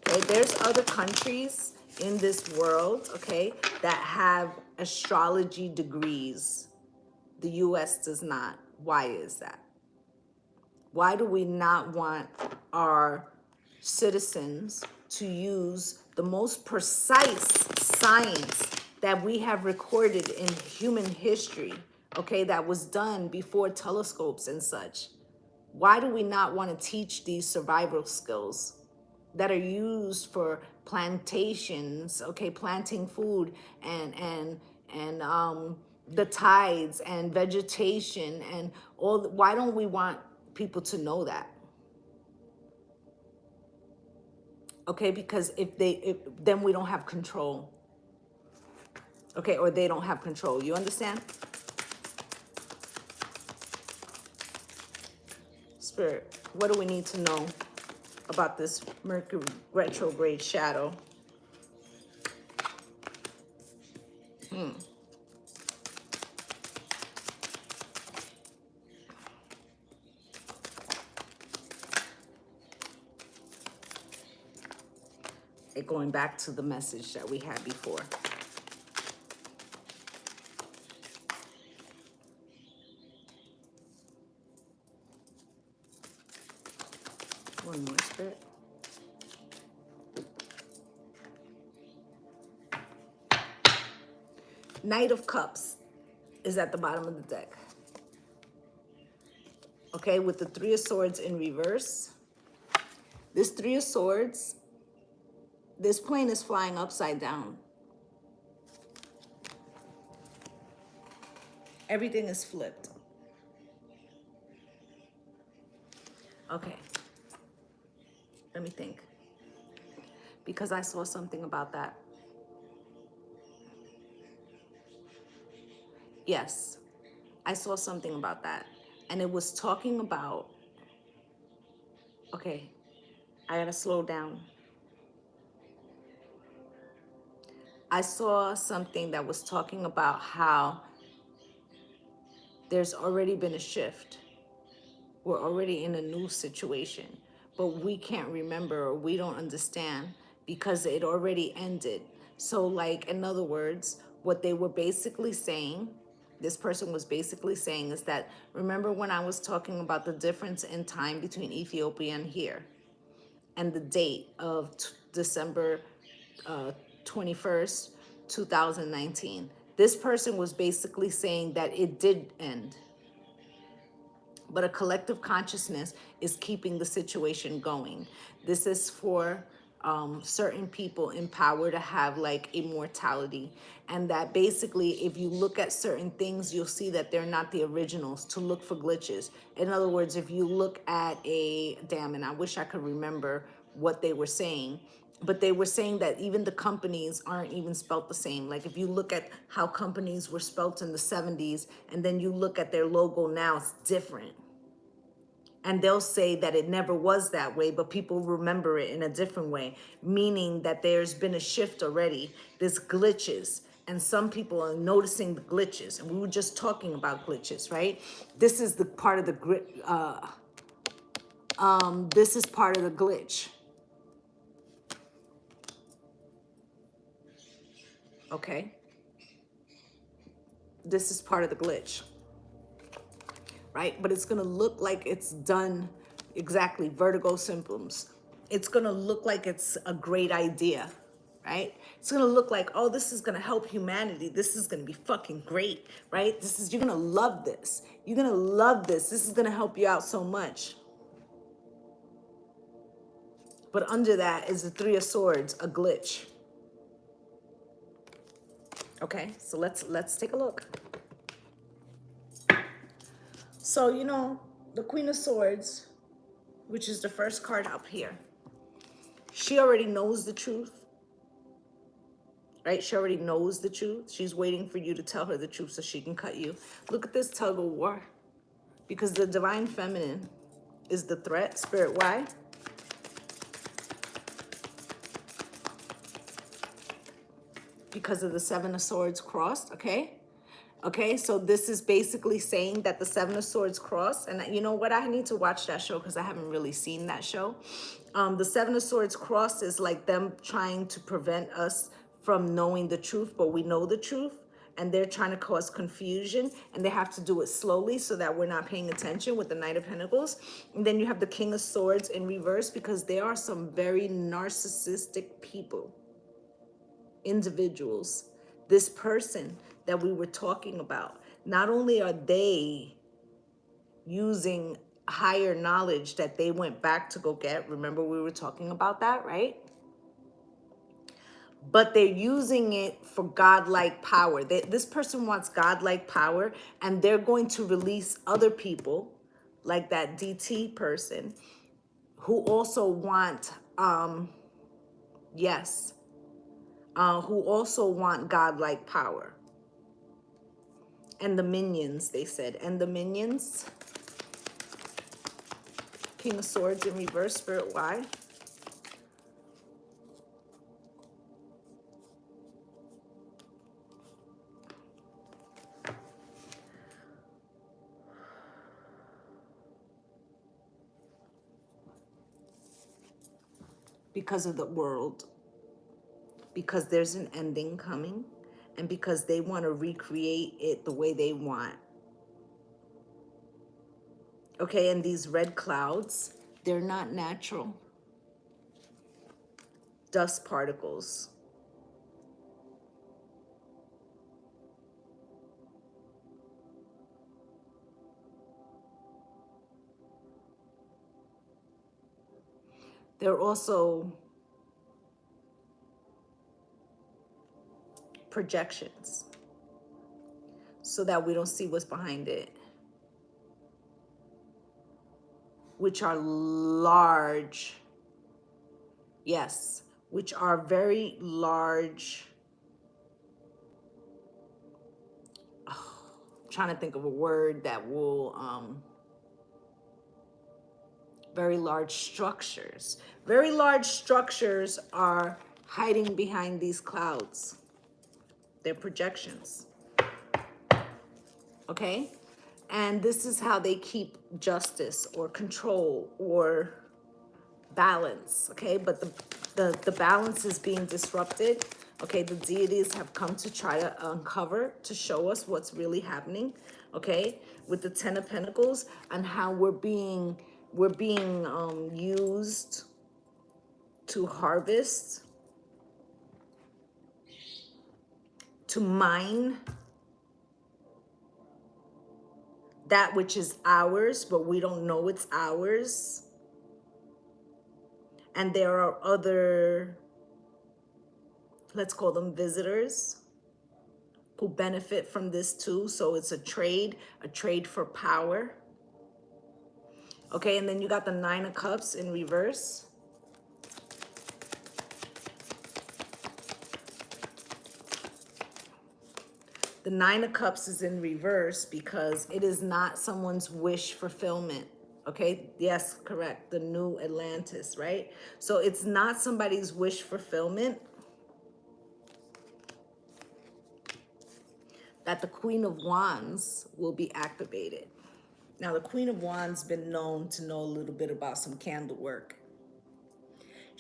Okay, there's other countries in this world, okay, that have astrology degrees. The US does not. Why is that? Why do we not want our citizens to use the most precise science that we have recorded in human history, okay, that was done before telescopes and such? Why do we not want to teach these survival skills that are used for plantations, okay, planting food and the tides and vegetation and all? Why don't we want people to know that? Okay, because if then we don't have control. Okay, or they don't have control. You understand? Spirit, what do we need to know about this Mercury retrograde shadow? Going back to the message that we had before. One more, Spirit. Knight of Cups is at the bottom of the deck. Okay, with the Three of Swords in reverse. This Three of Swords This plane is flying upside down. Everything is flipped. Okay. Let me think. Because I saw something about that. Yes, I saw something about that. And it was talking about, okay, I gotta slow down. I saw something that was talking about how there's already been a shift. We're already in a new situation, but we can't remember or we don't understand because it already ended. So, like, in other words, what they were basically saying, this person was basically saying is that, remember when I was talking about the difference in time between Ethiopia and here and the date of December 21st, 2019? This person was basically saying that it did end, but a collective consciousness is keeping the situation going. This is for certain people in power to have like immortality, and that basically if you look at certain things, you'll see that they're not the originals, to look for glitches. In other words, if you look at and I wish I could remember what they were saying, but they were saying that even the companies aren't even spelt the same. Like if you look at how companies were spelt in the 70s and then you look at their logo now, it's different. And they'll say that it never was that way, but people remember it in a different way, meaning that there's been a shift already. There's glitches, and some people are noticing the glitches. And we were just talking about glitches, right? This is the part of the this is part of the glitch. Okay, this is part of the glitch, right? But it's gonna look like it's done exactly, vertigo symptoms. It's gonna look like it's a great idea, right? It's gonna look like, oh, this is gonna help humanity. This is gonna be fucking great, right? You're gonna love this. You're gonna love this. This is gonna help you out so much. But under that is the Three of Swords, a glitch. Okay, so let's take a look. So, the Queen of Swords, which is the first card up here, she already knows the truth, right? She already knows the truth. She's waiting for you to tell her the truth so she can cut you. Look at this tug of war, because the divine feminine is the threat. Spirit, why? Because of the Seven of Swords crossed, okay? Okay, so this is basically saying that the Seven of Swords cross, and you know what? I need to watch that show because I haven't really seen that show. The Seven of Swords cross is like them trying to prevent us from knowing the truth, but we know the truth, and they're trying to cause confusion, and they have to do it slowly so that we're not paying attention with the Knight of Pentacles. And then you have the King of Swords in reverse, because there are some very narcissistic people, individuals. This person that we were talking about, not only are they using higher knowledge that they went back to go get, remember we were talking about that, right? But they're using it for godlike power. This person wants godlike power, and they're going to release other people like that DT person who also want, who also want godlike power. And the minions, they said. And the minions, King of Swords in reverse, Spirit, why? Because of the world. Because there's an ending coming. And because they want to recreate it the way they want. Okay, and these red clouds, they're not natural. Dust particles. They're also projections so that we don't see what's behind it, which are large, yes, which are very large. Oh, I'm trying to think of a word that will, very large structures. Very large structures are hiding behind these clouds. They're projections. Okay? And this is how they keep justice or control or balance. Okay? But the balance is being disrupted. Okay? The deities have come to try to uncover, to show us what's really happening. Okay? With the Ten of Pentacles and how we're being used to harvest, to mine that which is ours, but we don't know it's ours. And there are other, let's call them visitors, who benefit from this too. So it's a trade for power. Okay, and then you got the Nine of Cups in reverse. The Nine of Cups is in reverse because it is not someone's wish fulfillment. Okay, yes, correct. The new Atlantis, right? So it's not somebody's wish fulfillment that the Queen of Wands will be activated. Now, the Queen of Wands been known to know a little bit about some candle work.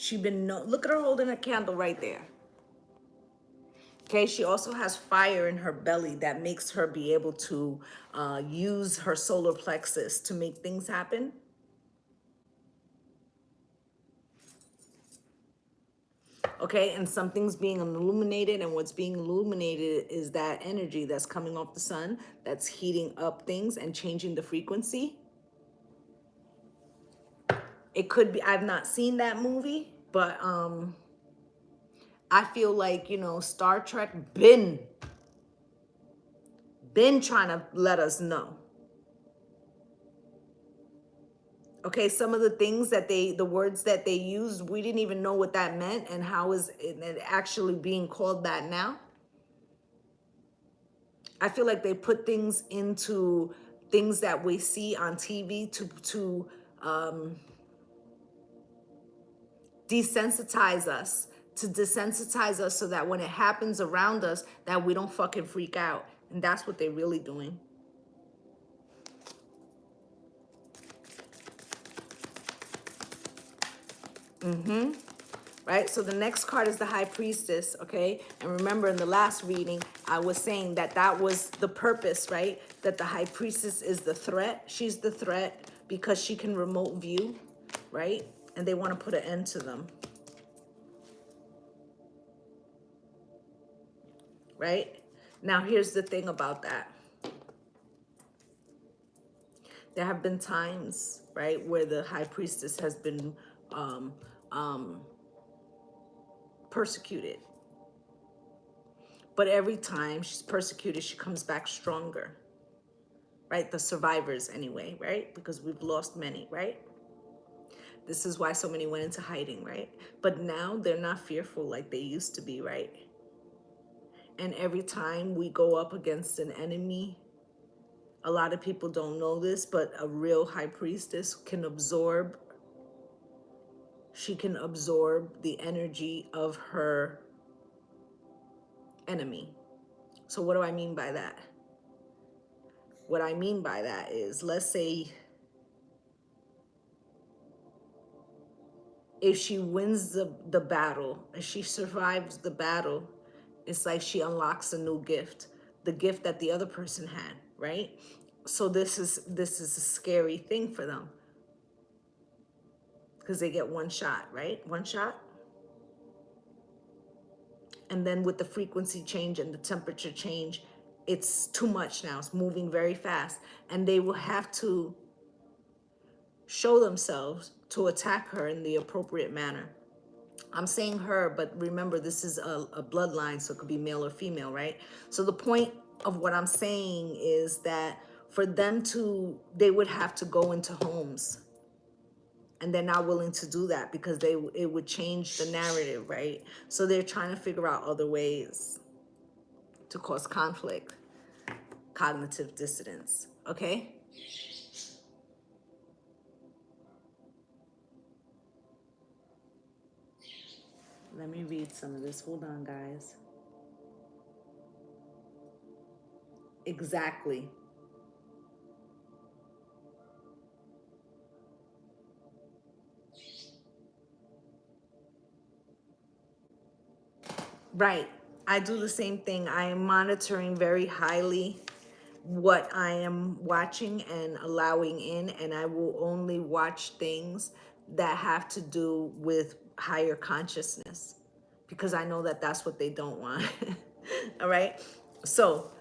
Look at her holding a candle right there. Okay, she also has fire in her belly that makes her be able to use her solar plexus to make things happen. Okay, and something's being illuminated, and what's being illuminated is that energy that's coming off the sun that's heating up things and changing the frequency. It could be, I've not seen that movie, but I feel like, you know, Star Trek been trying to let us know. Okay, some of the things that the words that they used, we didn't even know what that meant, and how is it actually being called that now? I feel like they put things into things that we see on TV to desensitize us, so that when it happens around us, that we don't fucking freak out. And that's what they're really doing. Right? So the next card is the High Priestess, okay? And remember, in the last reading, I was saying that that was the purpose, right? That the High Priestess is the threat. She's the threat because she can remote view, right? And they want to put an end to them. Right? Now, here's the thing about that. There have been times, right, where the High Priestess has been persecuted. But every time she's persecuted, she comes back stronger. Right? The survivors anyway, right? Because we've lost many, right? This is why so many went into hiding, right? But now they're not fearful like they used to be, right? And every time we go up against an enemy, a lot of people don't know this, but a real High Priestess can absorb, she can absorb the energy of her enemy. So what do I mean by that? What I mean by that is, let's say if she wins the battle, if she survives the battle, it's like she unlocks a new gift, the gift that the other person had, right? So this is a scary thing for them because they get one shot, right? One shot. And then with the frequency change and the temperature change, it's too much now. It's moving very fast. And they will have to show themselves to attack her in the appropriate manner. I'm saying her, but remember, this is a bloodline, so it could be male or female, right? So the point of what I'm saying is that for them to, they would have to go into homes, and they're not willing to do that because it would change the narrative, right? So they're trying to figure out other ways to cause conflict, cognitive dissonance, okay? Let me read some of this. Hold on, guys. Exactly. Right. I do the same thing. I am monitoring very highly what I am watching and allowing in, and I will only watch things that have to do with higher consciousness because I know that that's what they don't want. All right. So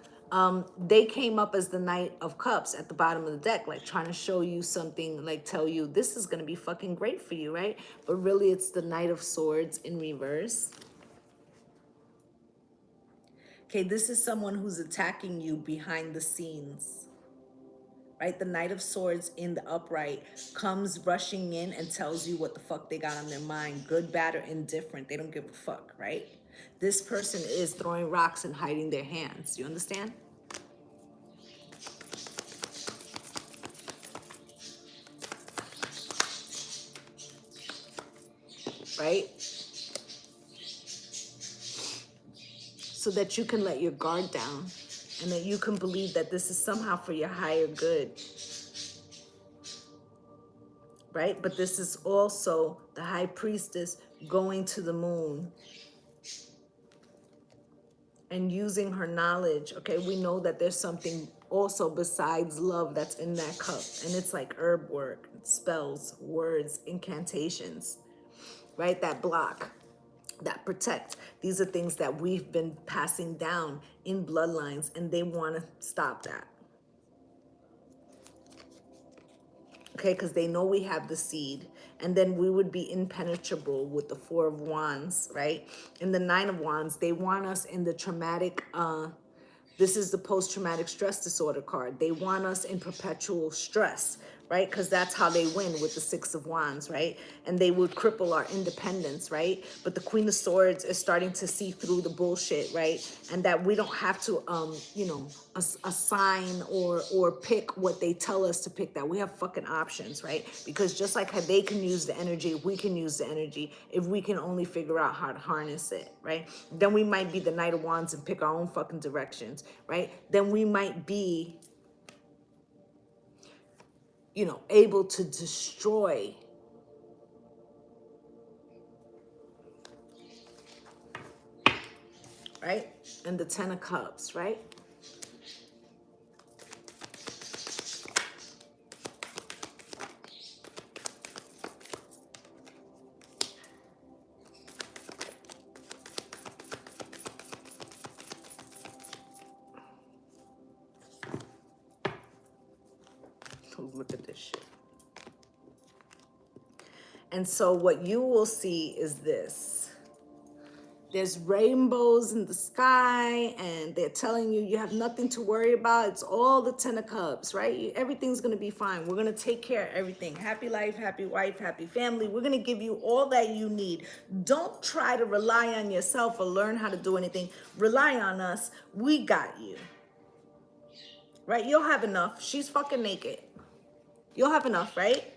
they came up as the Knight of Cups at the bottom of the deck, like trying to show you something, like tell you this is going to be fucking great for you, right? But really it's the Knight of Swords in reverse. Okay, this is someone who's attacking you behind the scenes, right? The Knight of Swords in the upright comes rushing in and tells you what the fuck they got on their mind, good, bad, or indifferent. They don't give a fuck, right? This person is throwing rocks and hiding their hands. You understand? Right? So that you can let your guard down and that you can believe that this is somehow for your higher good. Right? But this is also the High Priestess going to the moon and using her knowledge. Okay, we know that there's something also besides love that's in that cup, and it's like herb work, spells, words, incantations, right? That block, that protect. These are things that we've been passing down in bloodlines, and they want to stop that. Okay, because they know we have the seed, and then we would be impenetrable with the Four of Wands, right? In the Nine of Wands, they want us in the traumatic, this is the post-traumatic stress disorder card. They want us in perpetual stress, right? Because that's how they win with the Six of Wands, right? And they would cripple our independence, right? But the Queen of Swords is starting to see through the bullshit, right? And that we don't have to, assign or pick what they tell us to pick, that we have fucking options, right? Because just like how they can use the energy, we can use the energy if we can only figure out how to harness it, right? Then we might be the Knight of Wands and pick our own fucking directions, right? Then we might be, able to destroy, right? And the Ten of Cups, right? So look at this shit. And so what you will see is this. There's rainbows in the sky, and they're telling you you have nothing to worry about. It's all the Ten of Cups, right? Everything's going to be fine. We're going to take care of everything. Happy life, happy wife, happy family. We're going to give you all that you need. Don't try to rely on yourself or learn how to do anything. Rely on us. We got you. Right? You'll have enough. She's fucking naked. You'll have enough, right?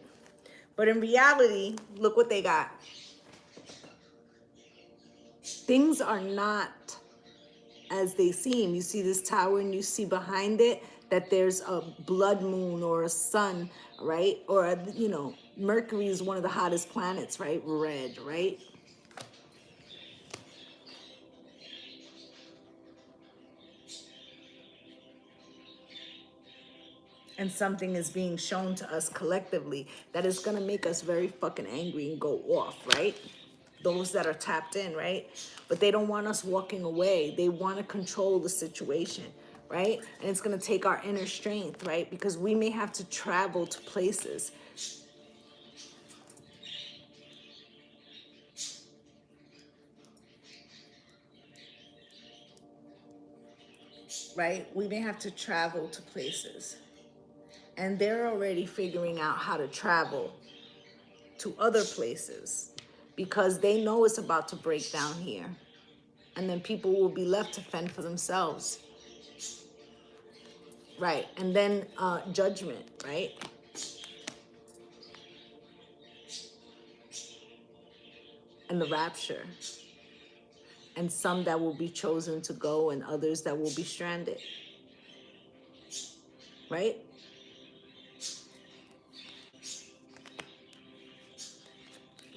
But in reality, look what they got. Things are not as they seem. You see this tower and you see behind it that there's a blood moon or a sun, right? Or, Mercury is one of the hottest planets, right? Red, right? And something is being shown to us collectively that is going to make us very fucking angry and go off, right? Those that are tapped in, right? But they don't want us walking away. They want to control the situation, right? And it's going to take our inner strength, right? Because we may have to travel to places. right? We may have to travel to places. And they're already figuring out how to travel to other places because they know it's about to break down here. And then people will be left to fend for themselves. Right. And then judgment, right? And the rapture. And some that will be chosen to go and others that will be stranded. Right?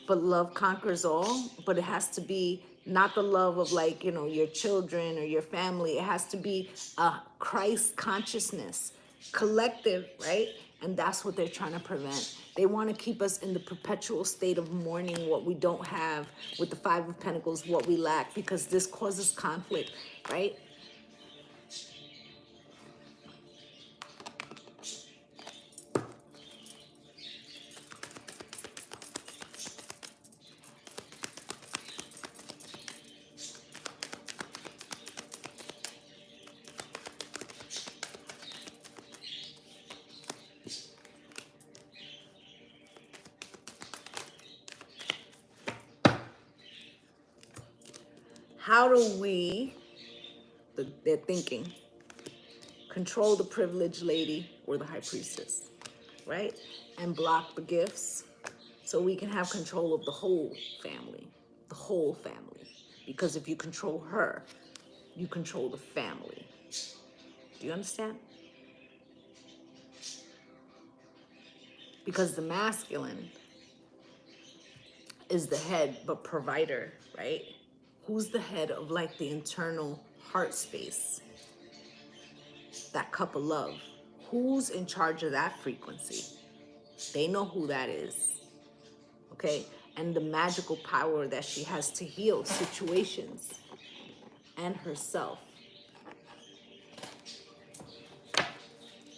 But love conquers all, but it has to be not the love of like, you know, your children or your family. It has to be a Christ consciousness, collective, right? And that's what they're trying to prevent. They want to keep us in the perpetual state of mourning what we don't have, with the Five of Pentacles, what we lack, because this causes conflict, right? How do we, they're thinking, control the privileged lady or the high priestess, right? And block the gifts so we can have control of the whole family, the whole family. Because if you control her, you control the family. Do you understand? Because the masculine is the head, but provider, right? Who's the head of like the internal heart space? That cup of love. Who's in charge of that frequency? They know who that is, okay? And the magical power that she has to heal situations and herself,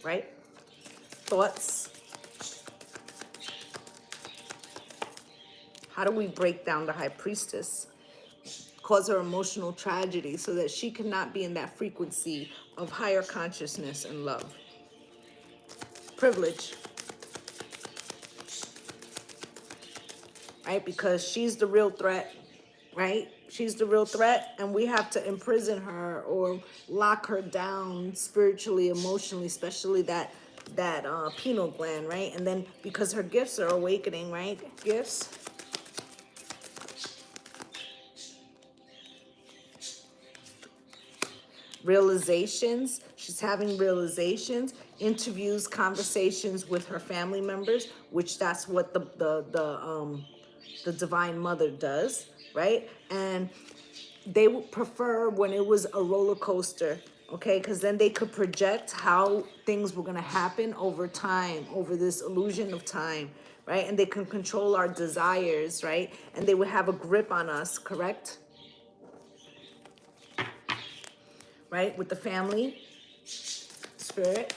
right? Thoughts? How do we break down the high priestess? Cause her emotional tragedy so that she cannot be in that frequency of higher consciousness and love. Privilege. Right? Because she's the real threat, right? She's the real threat, and we have to imprison her or lock her down spiritually, emotionally, especially that pineal gland, right? And then because her gifts are awakening, right? Gifts. Realizations. She's having realizations, interviews, conversations with her family members, which that's what the Divine Mother does, right? And they would prefer when it was a roller coaster, okay? Because then they could project how things were going to happen over time, over this illusion of time, right? And they can control our desires, right? And they would have a grip on us, correct? Right? With the family, spirit.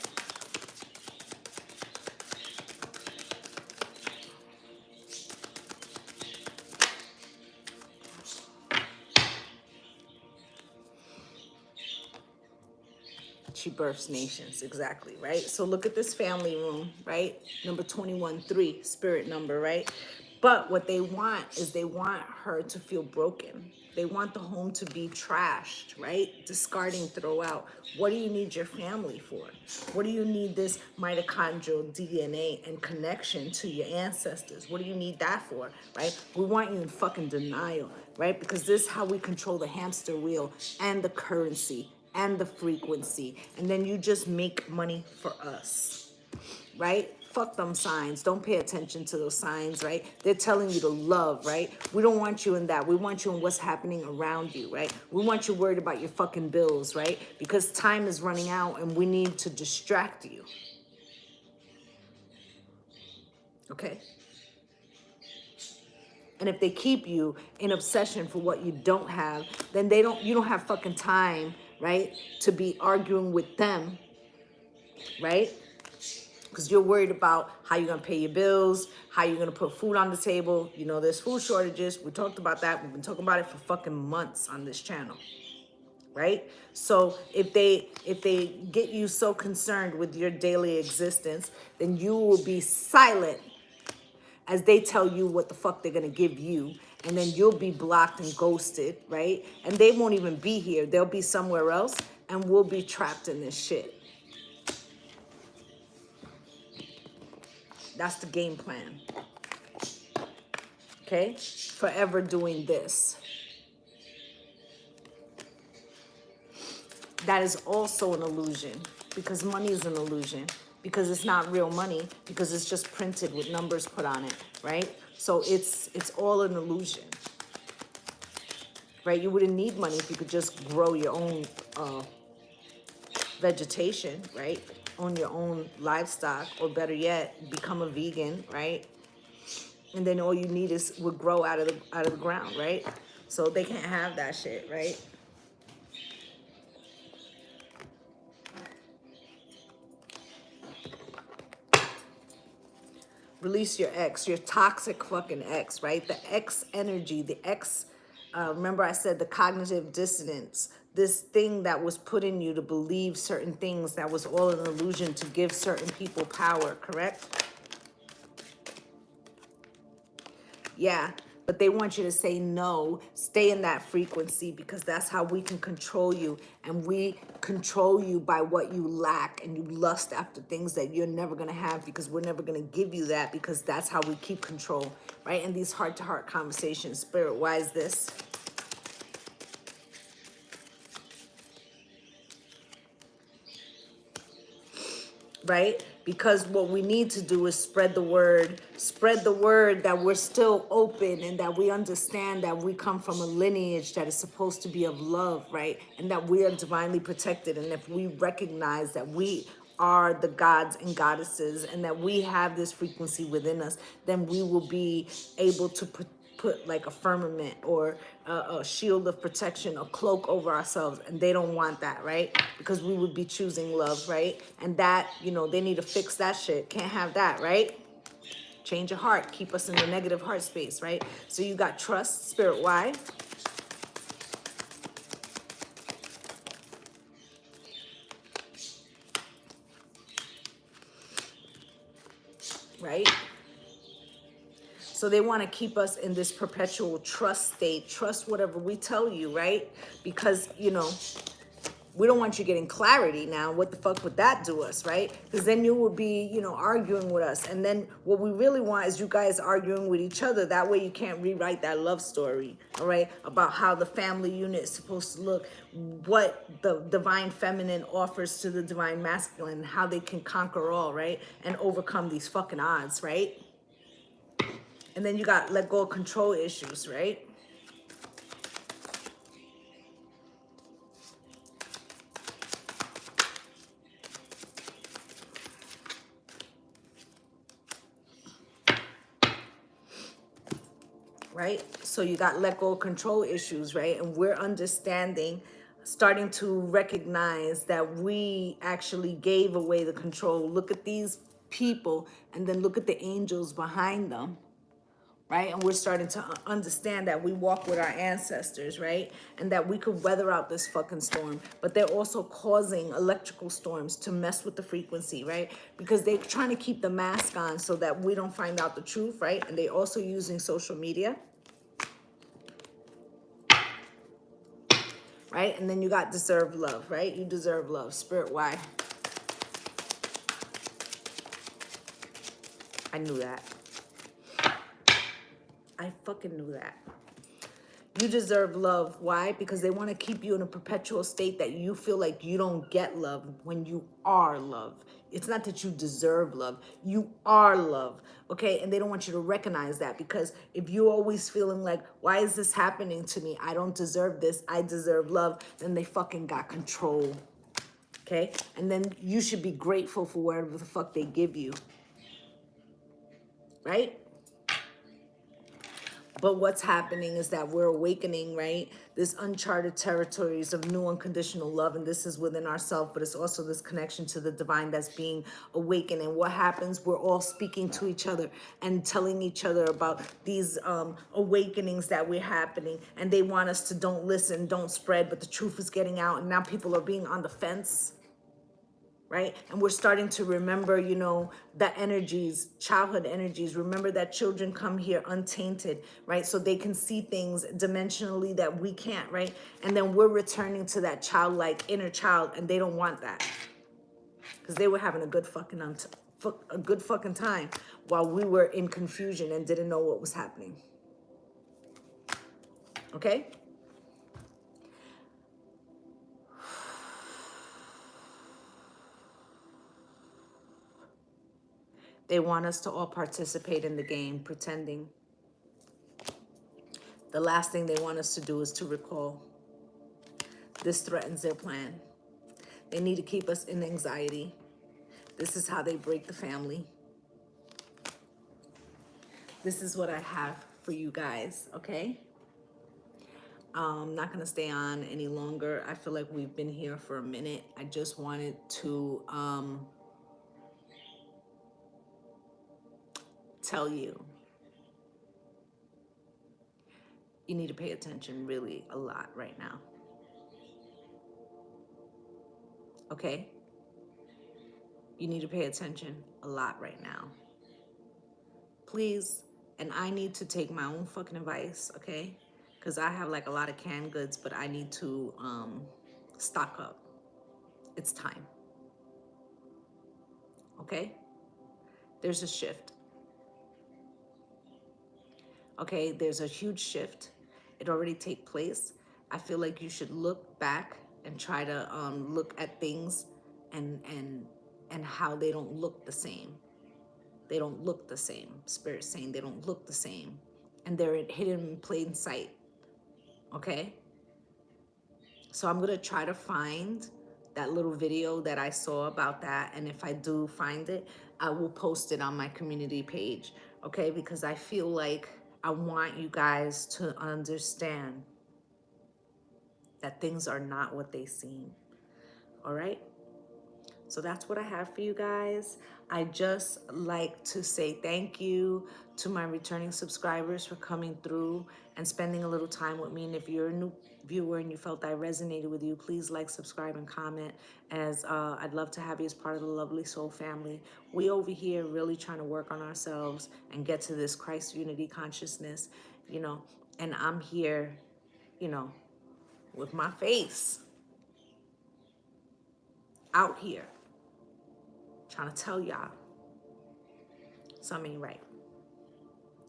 She births nations, exactly, right? So look at this family room, right? Number 21, 3, spirit number, right? But what they want is they want her to feel broken. They want the home to be trashed, right? Discarding, throw out. What do you need your family for? What do you need this mitochondrial DNA and connection to your ancestors? What do you need that for, right? We want you in fucking denial, right? Because this is how we control the hamster wheel and the currency and the frequency, and then you just make money for us, right? Fuck them signs. Don't pay attention to those signs, right? They're telling you to love, right? We don't want you in that. We want you in what's happening around you, right? We want you worried about your fucking bills, right? Because time is running out and we need to distract you. Okay? And if they keep you in obsession for what you don't have, then you don't have fucking time, right, to be arguing with them, right? Because you're worried about how you're going to pay your bills, how you're going to put food on the table. You know, there's food shortages. We talked about that. We've been talking about it for fucking months on this channel, right? So if they get you so concerned with your daily existence, then you will be silent as they tell you what the fuck they're gonna give you, and then you'll be blocked and ghosted, right? And they won't even be here. They'll be somewhere else, and we'll be trapped in this shit. That's the game plan. Okay? Forever doing this. That is also an illusion, because money is an illusion, because it's not real money, because it's just printed with numbers put on it, right? So it's all an illusion, right? You wouldn't need money if you could just grow your own vegetation, right? Own your own livestock, or better yet, become a vegan, right? And then all you need would grow out of the ground, right? So they can't have that shit, right? Release your ex, your toxic fucking ex, right? The ex energy, the ex, remember I said the cognitive dissonance, this thing that was put in you to believe certain things, that was all an illusion to give certain people power, correct? Yeah, but they want you to say no, stay in that frequency, because that's how we can control you. And we control you by what you lack, and you lust after things that you're never going to have, because we're never going to give you that, because that's how we keep control, right? In these heart-to-heart conversations. Spirit, why is this? Right? Because what we need to do is spread the word that we're still open, and that we understand that we come from a lineage that is supposed to be of love, right? And that we are divinely protected. And if we recognize that we are the gods and goddesses, and that we have this frequency within us, then we will be able to put like a firmament or a shield of protection, a cloak over ourselves. And they don't want that, right? Because we would be choosing love, right? And that, you know, they need to fix that shit. Can't have that, right? Change your heart, keep us in the negative heart space, right? So you got trust, spirit, why? Right? So they want to keep us in this perpetual trust state. Trust whatever we tell you, right? Because, you know, we don't want you getting clarity now. What the fuck would that do us, right? Because then you would be, you know, arguing with us. And then what we really want is you guys arguing with each other. That way you can't rewrite that love story, all right? About how the family unit is supposed to look, what the divine feminine offers to the divine masculine, how they can conquer all, right? And overcome these fucking odds, right? And then you got let go of control issues, right? Right? So you got let go of control issues, right? And we're understanding, starting to recognize that we actually gave away the control. Look at these people, and then look at the angels behind them. Right? And we're starting to understand that we walk with our ancestors, right? And that we could weather out this fucking storm. But they're also causing electrical storms to mess with the frequency, right? Because they're trying to keep the mask on so that we don't find out the truth, right? And they're also using social media, right? And then you got deserve love, right? You deserve love. Spirit, why? I knew that. I fucking knew that. You deserve love. Why? Because they want to keep you in a perpetual state that you feel like you don't get love when you are love. It's not that you deserve love. You are love. Okay? And they don't want you to recognize that, because if you're always feeling like, why is this happening to me? I don't deserve this. I deserve love. Then they fucking got control. Okay? And then you should be grateful for whatever the fuck they give you. Right? But what's happening is that we're awakening, right? This uncharted territories of new unconditional love. And this is within ourselves, but it's also this connection to the divine that's being awakened. And what happens, we're all speaking to each other and telling each other about these awakenings that we're happening. And they want us to don't listen, don't spread, but the truth is getting out. And now people are being on the fence, right? And we're starting to remember, you know, the energies, childhood energies. Remember that children come here untainted, right? So they can see things dimensionally that we can't, right? And then we're returning to that childlike inner child, and they don't want that because they were having a good fucking time while we were in confusion and didn't know what was happening. Okay? They want us to all participate in the game, pretending. The last thing they want us to do is to recall. This threatens their plan. They need to keep us in anxiety. This is how they break the family. This is what I have for you guys, okay? I'm not going to stay on any longer. I feel like we've been here for a minute. I just wanted to tell you, you need to pay attention really a lot right now. Okay? You need to pay attention a lot right now. Please, and I need to take my own fucking advice, okay? Because I have like a lot of canned goods, but I need to stock up. It's time. Okay? There's a shift. Okay, there's a huge shift. It already take place. I feel like you should look back and try to look at things and how they don't look the same. They don't look the same. Spirit's saying they don't look the same. And they're hidden in plain sight. Okay? So I'm going to try to find that little video that I saw about that. And if I do find it, I will post it on my community page. Okay? Because I feel like I want you guys to understand that things are not what they seem. All right? So that's what I have for you guys. I just like to say thank you to my returning subscribers for coming through and spending a little time with me. And if you're a new viewer and you felt I resonated with you, please like, subscribe, and comment, as I'd love to have you as part of the Lovely Soul family. We over here really trying to work on ourselves and get to this Christ unity consciousness, you know, and I'm here, you know, with my face out here trying to tell y'all something ain't right.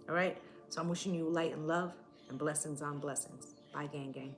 All right? So I'm wishing you light and love and blessings on blessings. Bye, gang, gang.